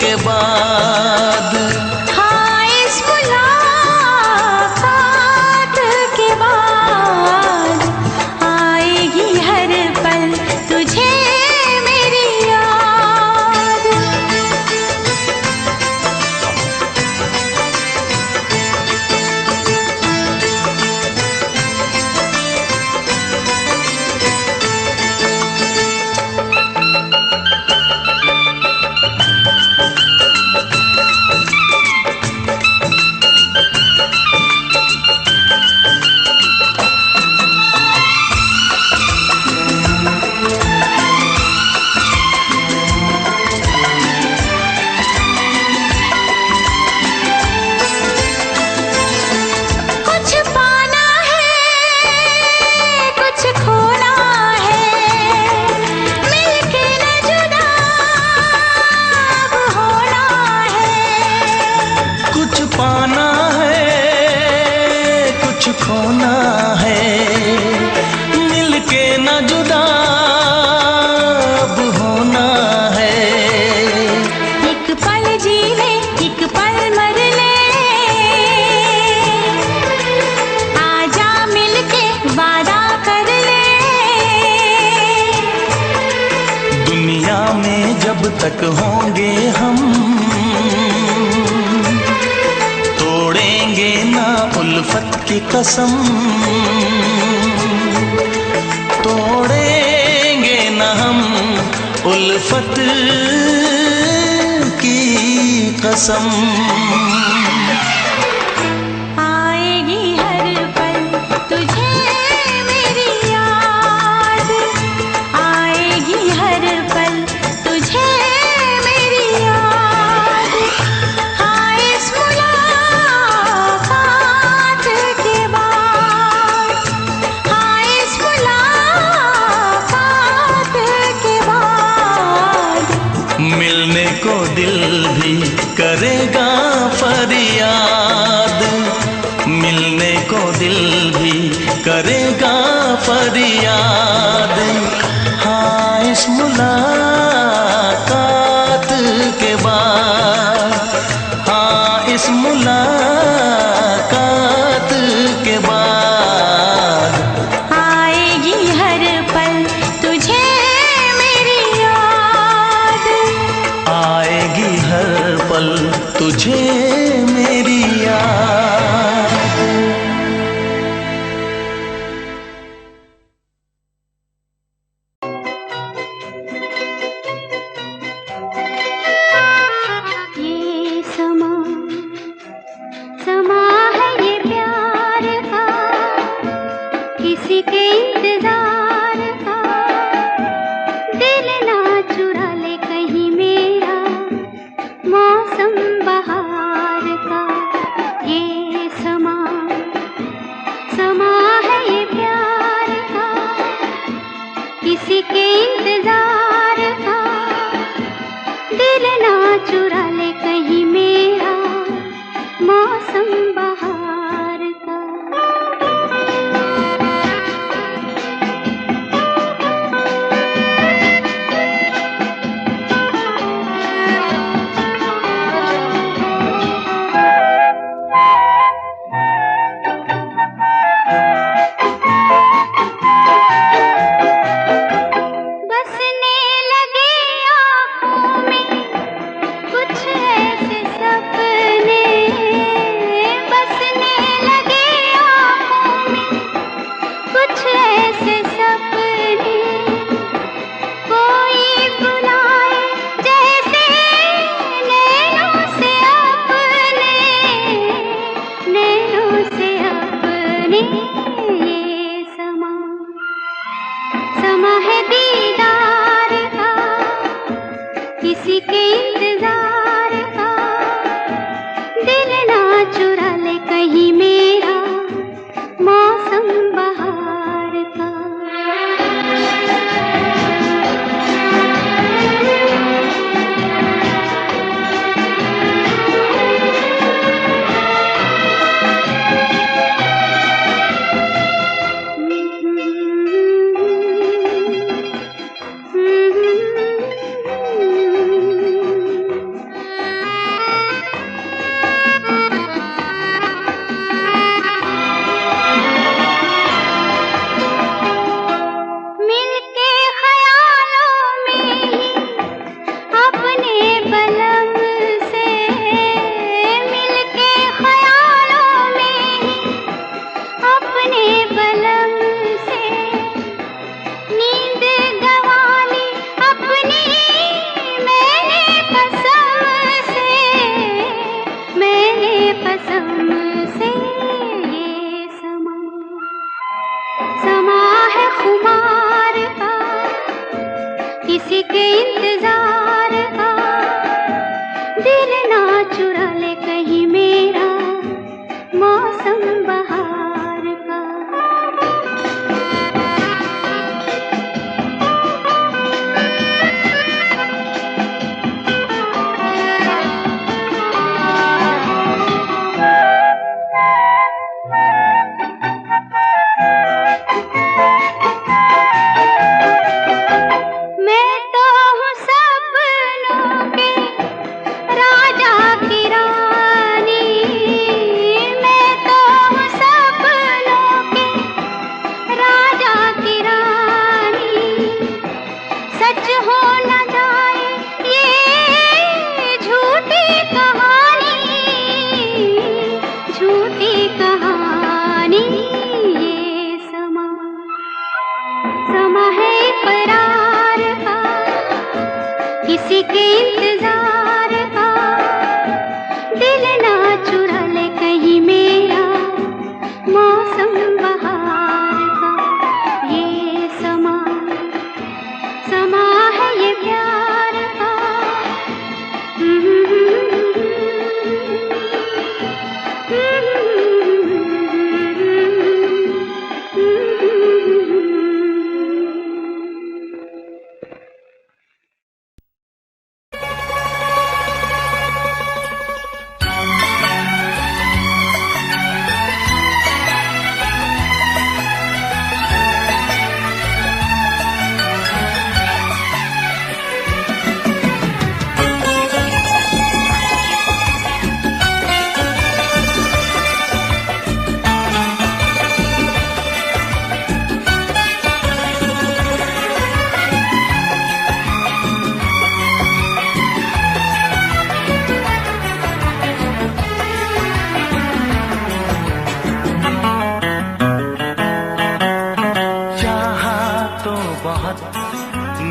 [SPEAKER 4] के बाद,
[SPEAKER 2] हाँ इस मुलाकात के बाद आएगी हर पल तुझे मेरी याद।
[SPEAKER 4] खोना है, मिलके न जुदा अब होना है।
[SPEAKER 2] एक पल जी ले एक पल मर
[SPEAKER 4] तक होंगे हम, तोड़ेंगे ना उल्फत की कसम, तोड़ेंगे ना हम उल्फत की कसम।
[SPEAKER 2] आएगी हर पल तुझे मेरी याद, आएगी हर पल तुझे मेरी याद। हाँ इस मुलाकात के बाद, हाँ इस मुलाकात के बाद
[SPEAKER 4] मिलने को दिल भी करेगा फरियाद, मिलने को दिल भी करेगा फरियाद। हाँ इस मुलाकात के बाद, हाँ इस मुलाकात के बाद
[SPEAKER 2] आएगी हर पल तुझे मेरी याद,
[SPEAKER 4] आएगी हर पल तुझे मेरी याद।
[SPEAKER 2] ये समा समा है ये प्यार का, किसी के इंतजार का। दिल ना चुरा ले कहीं मेरा मौसम बहार का। ये समा समा है ये प्यार का, किसी के इंतजार का। दिल ना चुरा ले कहीं मेरा मौसम बहार का। बसने लगे आँखों में कुछ ऐसे सपने, बसने लगे आँखों में कुछ ऐसे सपने। कोई बुलाए जैसे नैनों से अपने, नैनों से अपने। ये समा समा है दीदार का, किसी के इंतजार का। दिल ना चुरा ले कहीं मेरा मौसम बहार का।
[SPEAKER 7] के इंतजार का, दिल ना चुरा ले कहीं मेरा मौसम बहार का। ये समा समा है ये प्यार का।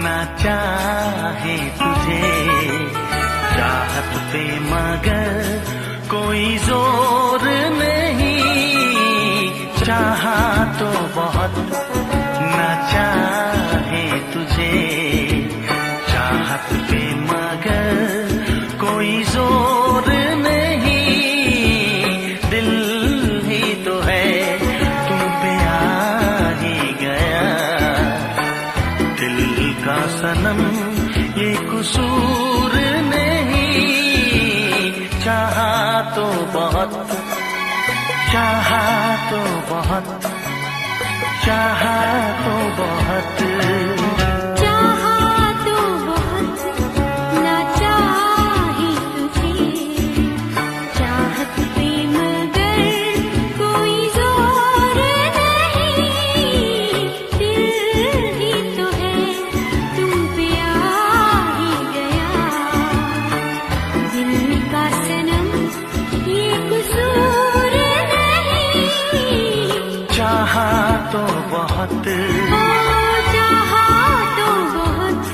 [SPEAKER 4] ना चाहे तुझे चाहत पे मगर कोई जोर नहीं। चाहा तो बहुत ना चाहे तुझे चाहत पे मगर कोई जोर नहीं। दिल ही तो है तुम पे आ ही गया, दिल का सनम ये कसूर नहीं। चाहा तो बहुत, चाहा तो बहुत, चाहा तो बहुत,
[SPEAKER 7] चाहा तो बहुत ना चाहे तुझे चाहत पे मगर कोई जोर नहीं। दिल ही तो है तुम पे आ ही गया, दिल का सनम ये कसूर नहीं।
[SPEAKER 4] चाहा तो बहुत,
[SPEAKER 7] चाहा तो बहुत।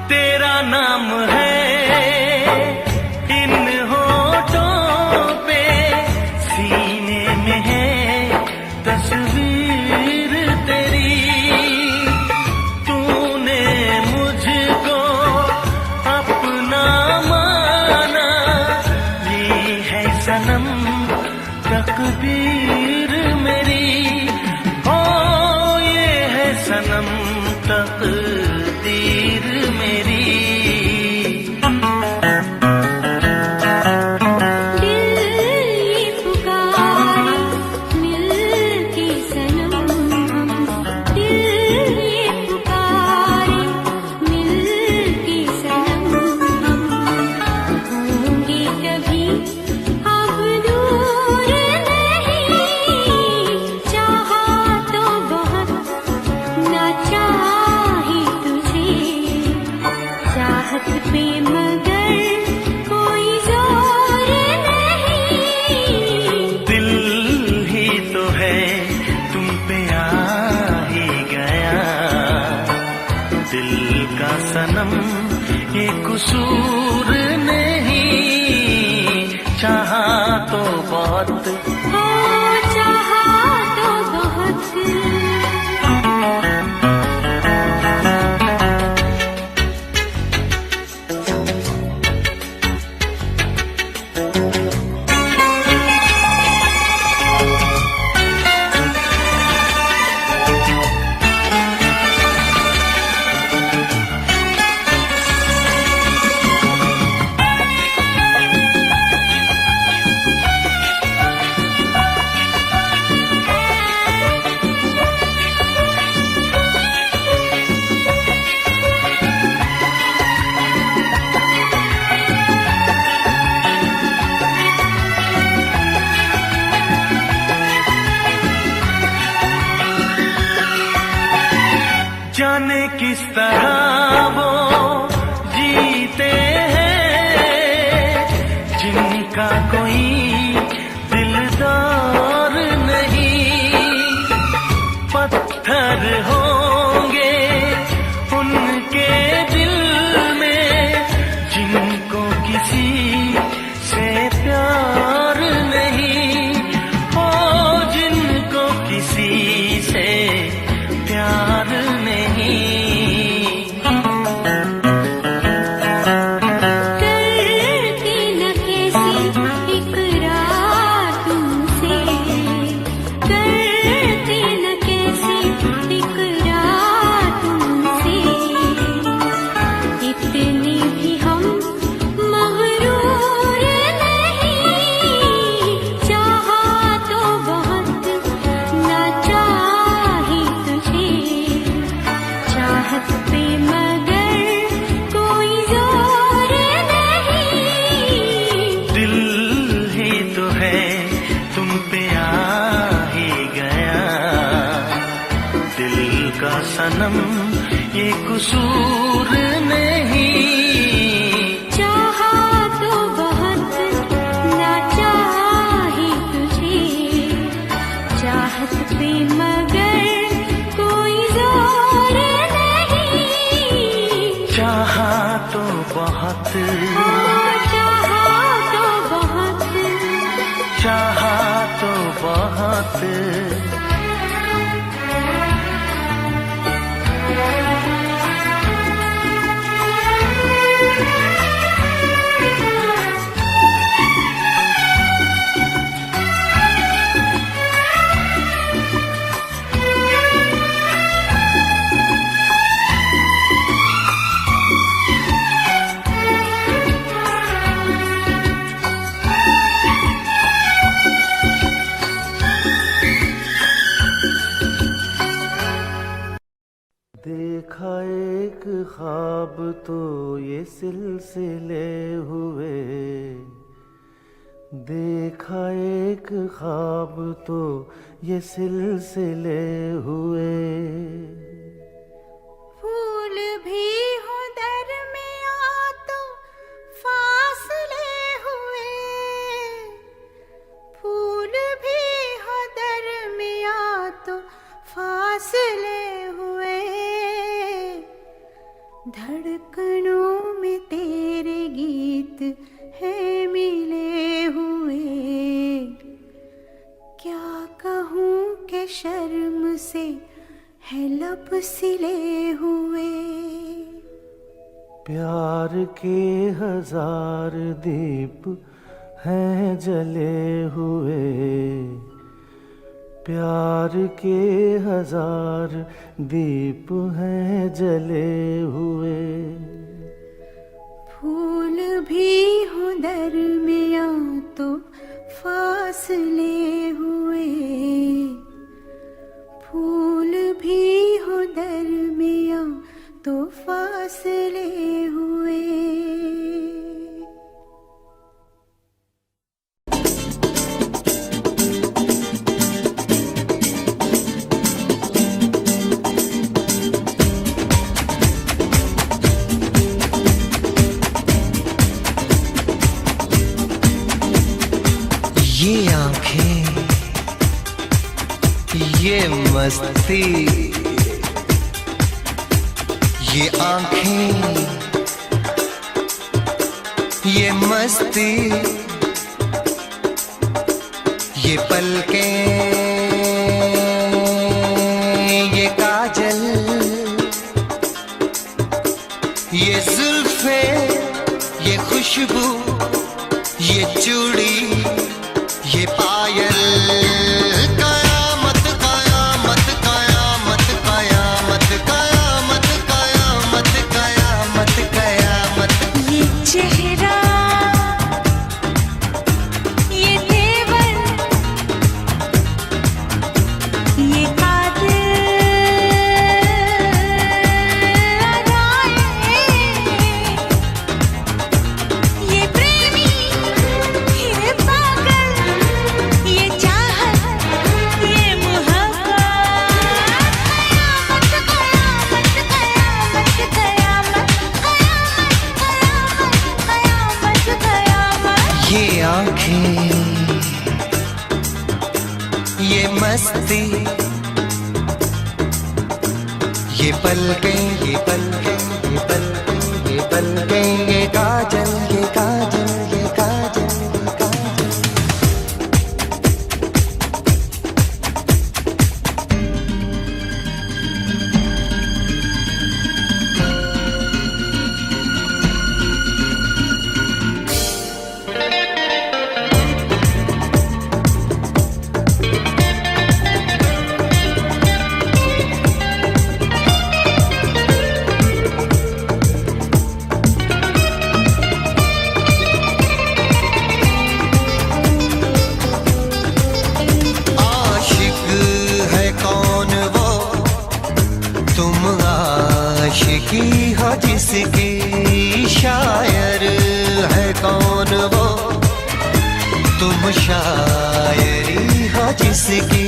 [SPEAKER 4] तेरा नाम है इन होठों पे, सीने में है तस्वीर तेरी। तूने मुझको अपना माना, ये है सनम तकदीर मेरी। ओ ये है सनम तकदीर मेरी।
[SPEAKER 7] दिल ये पुकारे मिल के सनम, दिल ये पुकारे मिल के सनम। होंगे कभी अब दूर नहीं। चाहा तो बहुत ना चाहे तुझे चाहत पे मगर कोई जोर नहीं।
[SPEAKER 4] दिल ही तो है तुम पे आ ही गया, दिल का सनम ये कसूर नहीं। चाहा तो बहुत,
[SPEAKER 7] चाहा तो बहुत।
[SPEAKER 1] जाने किस तरह वो जीते हैं जिनका कोई दिलदार नहीं। पत्थर होंगे उनके दिल में जिनको किसी से प्यार नहीं। ओ जिनको किसी से प्यार नहीं।
[SPEAKER 7] करती न कैसी इकरार तुमसे, करती न कैसी इकरार तुमसे। इतने भी हम मगरूर नहीं, चाहा तो बहुत ना चाही तुझे। चाहत पे मगर कोई जोर नहीं।
[SPEAKER 1] दिल ही तो है तुम पे आ ही गया। दिल का सनम ये कसूर नहीं।
[SPEAKER 7] चाहा तो बहुत ना चाही तुझे। चाहत पे मगर कोई जोर नहीं।
[SPEAKER 1] चाहा तो बहुत,
[SPEAKER 7] चाहा तो बहुत।
[SPEAKER 1] चाहा तो बहुत। देखा एक ख्वाब तो ये सिलसिले हुए। देखा एक ख्वाब तो ये सिलसिले हुए।
[SPEAKER 2] फूल भी हो दरमियां तो फासले हुए। फूल भी हो दरमियां तो फासले हुए। धड़कनों में तेरे गीत हैं मिले हुए। क्या कहूँ कि शर्म से है लब सिले हुए।
[SPEAKER 1] प्यार के हजार दीप हैं जले हुए। प्यार के हजार दीप हैं जले हुए।
[SPEAKER 2] फूल भी हो दरमियां तो फासले हुए। फूल भी हो दरमियां तो फासले हुए।
[SPEAKER 8] ये आंखें, ये मस्ती, ये आंखें, ये मस्ती, ये पलकें, ये काजल, ये जुल्फें, ये खुशबू, ये चूड़ी, ये पायल। कयामत कयामत कयामत कयामत कयामत कयामत कयामत कयामत।
[SPEAKER 2] ये चेहरा, ये तेवर, ये कातिल अदाएं, ये प्रेम
[SPEAKER 8] मस्ती, ये पलकें, ये पलकें, ये पलकें, ये पलकें, ये काजल, ये काजल, ये काजल, ये काजल। आशिकी हो जिसकी, शायर है कौन वो, तुम शायरी हो जिसकी।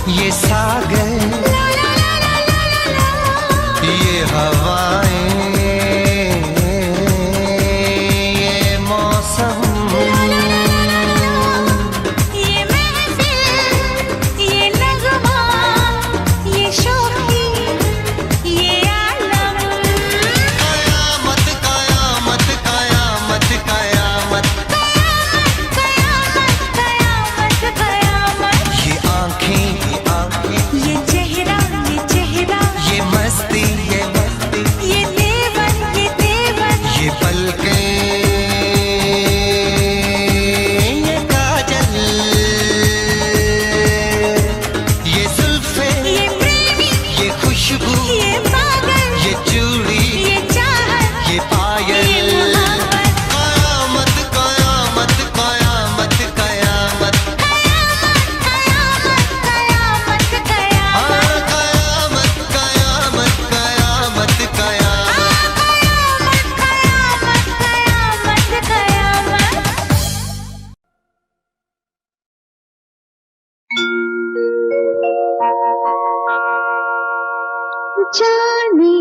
[SPEAKER 8] ये सागर, ये हवाएं, ये मौसम,
[SPEAKER 2] ये महफिल, ये नगमा, ये शोखी, ये आलम।
[SPEAKER 8] कयामत कयामत कयामत कयामत
[SPEAKER 2] कयामत कयामत कयामत।
[SPEAKER 8] ये आँखें,
[SPEAKER 2] ये चेहरा,
[SPEAKER 8] ये मस्ती, ये मस्ती,
[SPEAKER 2] ये देवन, ये देवन।
[SPEAKER 8] ये पलकें, ये काजल, ये जुल्फे,
[SPEAKER 2] ये प्रेमी,
[SPEAKER 8] ये खुशबू,
[SPEAKER 2] ये पागल,
[SPEAKER 8] ये चूड़ी,
[SPEAKER 2] ये चाहत,
[SPEAKER 8] ये पायल।
[SPEAKER 2] ये मोहब्बत।
[SPEAKER 8] कयामत कयामत कयामत कयामत
[SPEAKER 2] कयामत कयामत कयामत।
[SPEAKER 8] कयामत कयामत कयामत कयामत
[SPEAKER 2] कयामत कयामत कयामत। जाने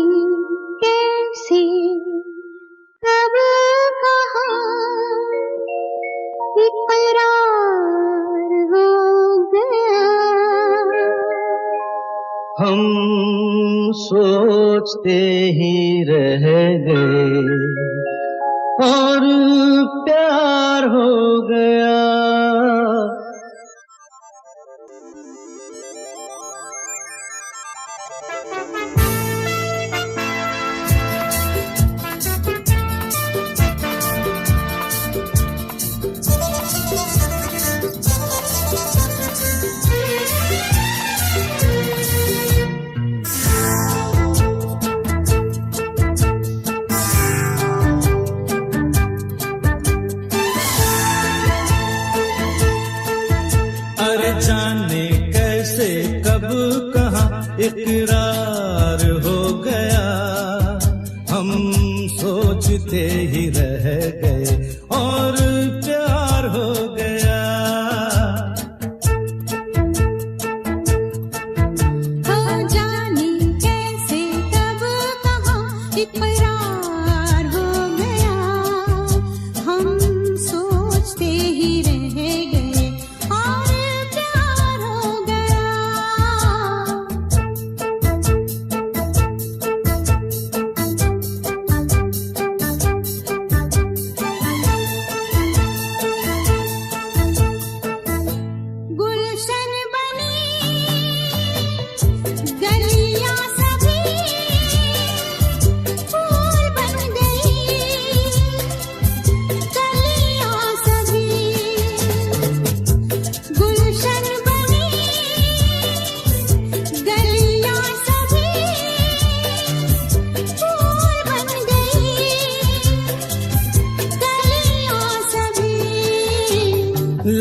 [SPEAKER 2] कैसे कब कहाँ इकरार हो गया।
[SPEAKER 6] हम सोचते ही रह गए और प्यार हो गया।
[SPEAKER 5] सोचते ही रह गए और प्यार हो गया।
[SPEAKER 2] हो जाने कैसे कब कहाँ इकरार हो गया, हम सोचते ही रह गए और प्यार हो गया। गुलशन बनी गलियां सभी फूल बन गई, गलियां सभी गुलशन बनी गलियां सभी फूल बन गई, गलियां सभी।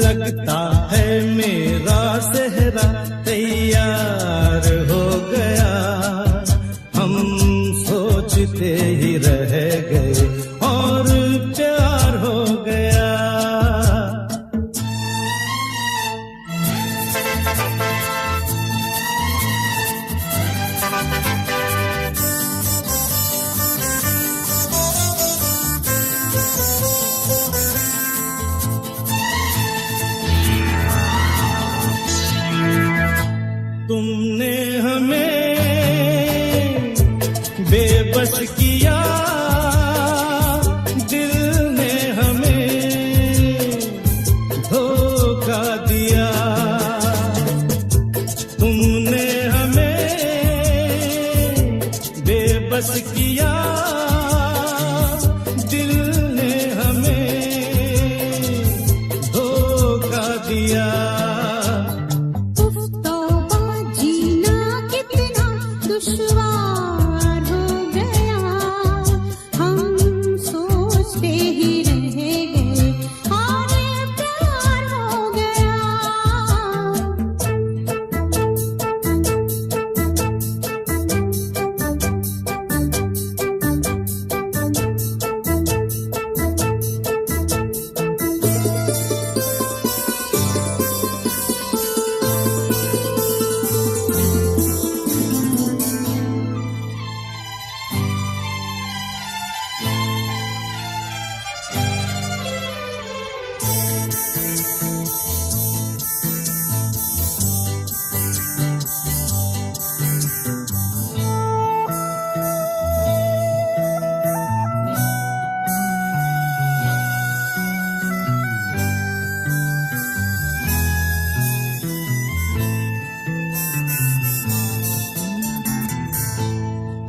[SPEAKER 5] लगता है मेरा सेहरा तैयार हो गया, हम सोचते ही रह गए और प्यार हो गया। तुमने हमें बेबस किया, दिल ने हमें धोखा दिया। तुमने हमें बेबस किया, दिल ने हमें धोखा दिया।
[SPEAKER 2] उफ तौबा जीना कितना दुश्वार हो गया, हम सोचते ही रह गए और प्यार हो गया।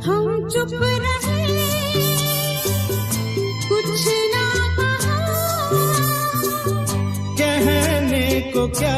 [SPEAKER 2] हम चुप रहे, कुछ ना कहा,
[SPEAKER 5] कहने को क्या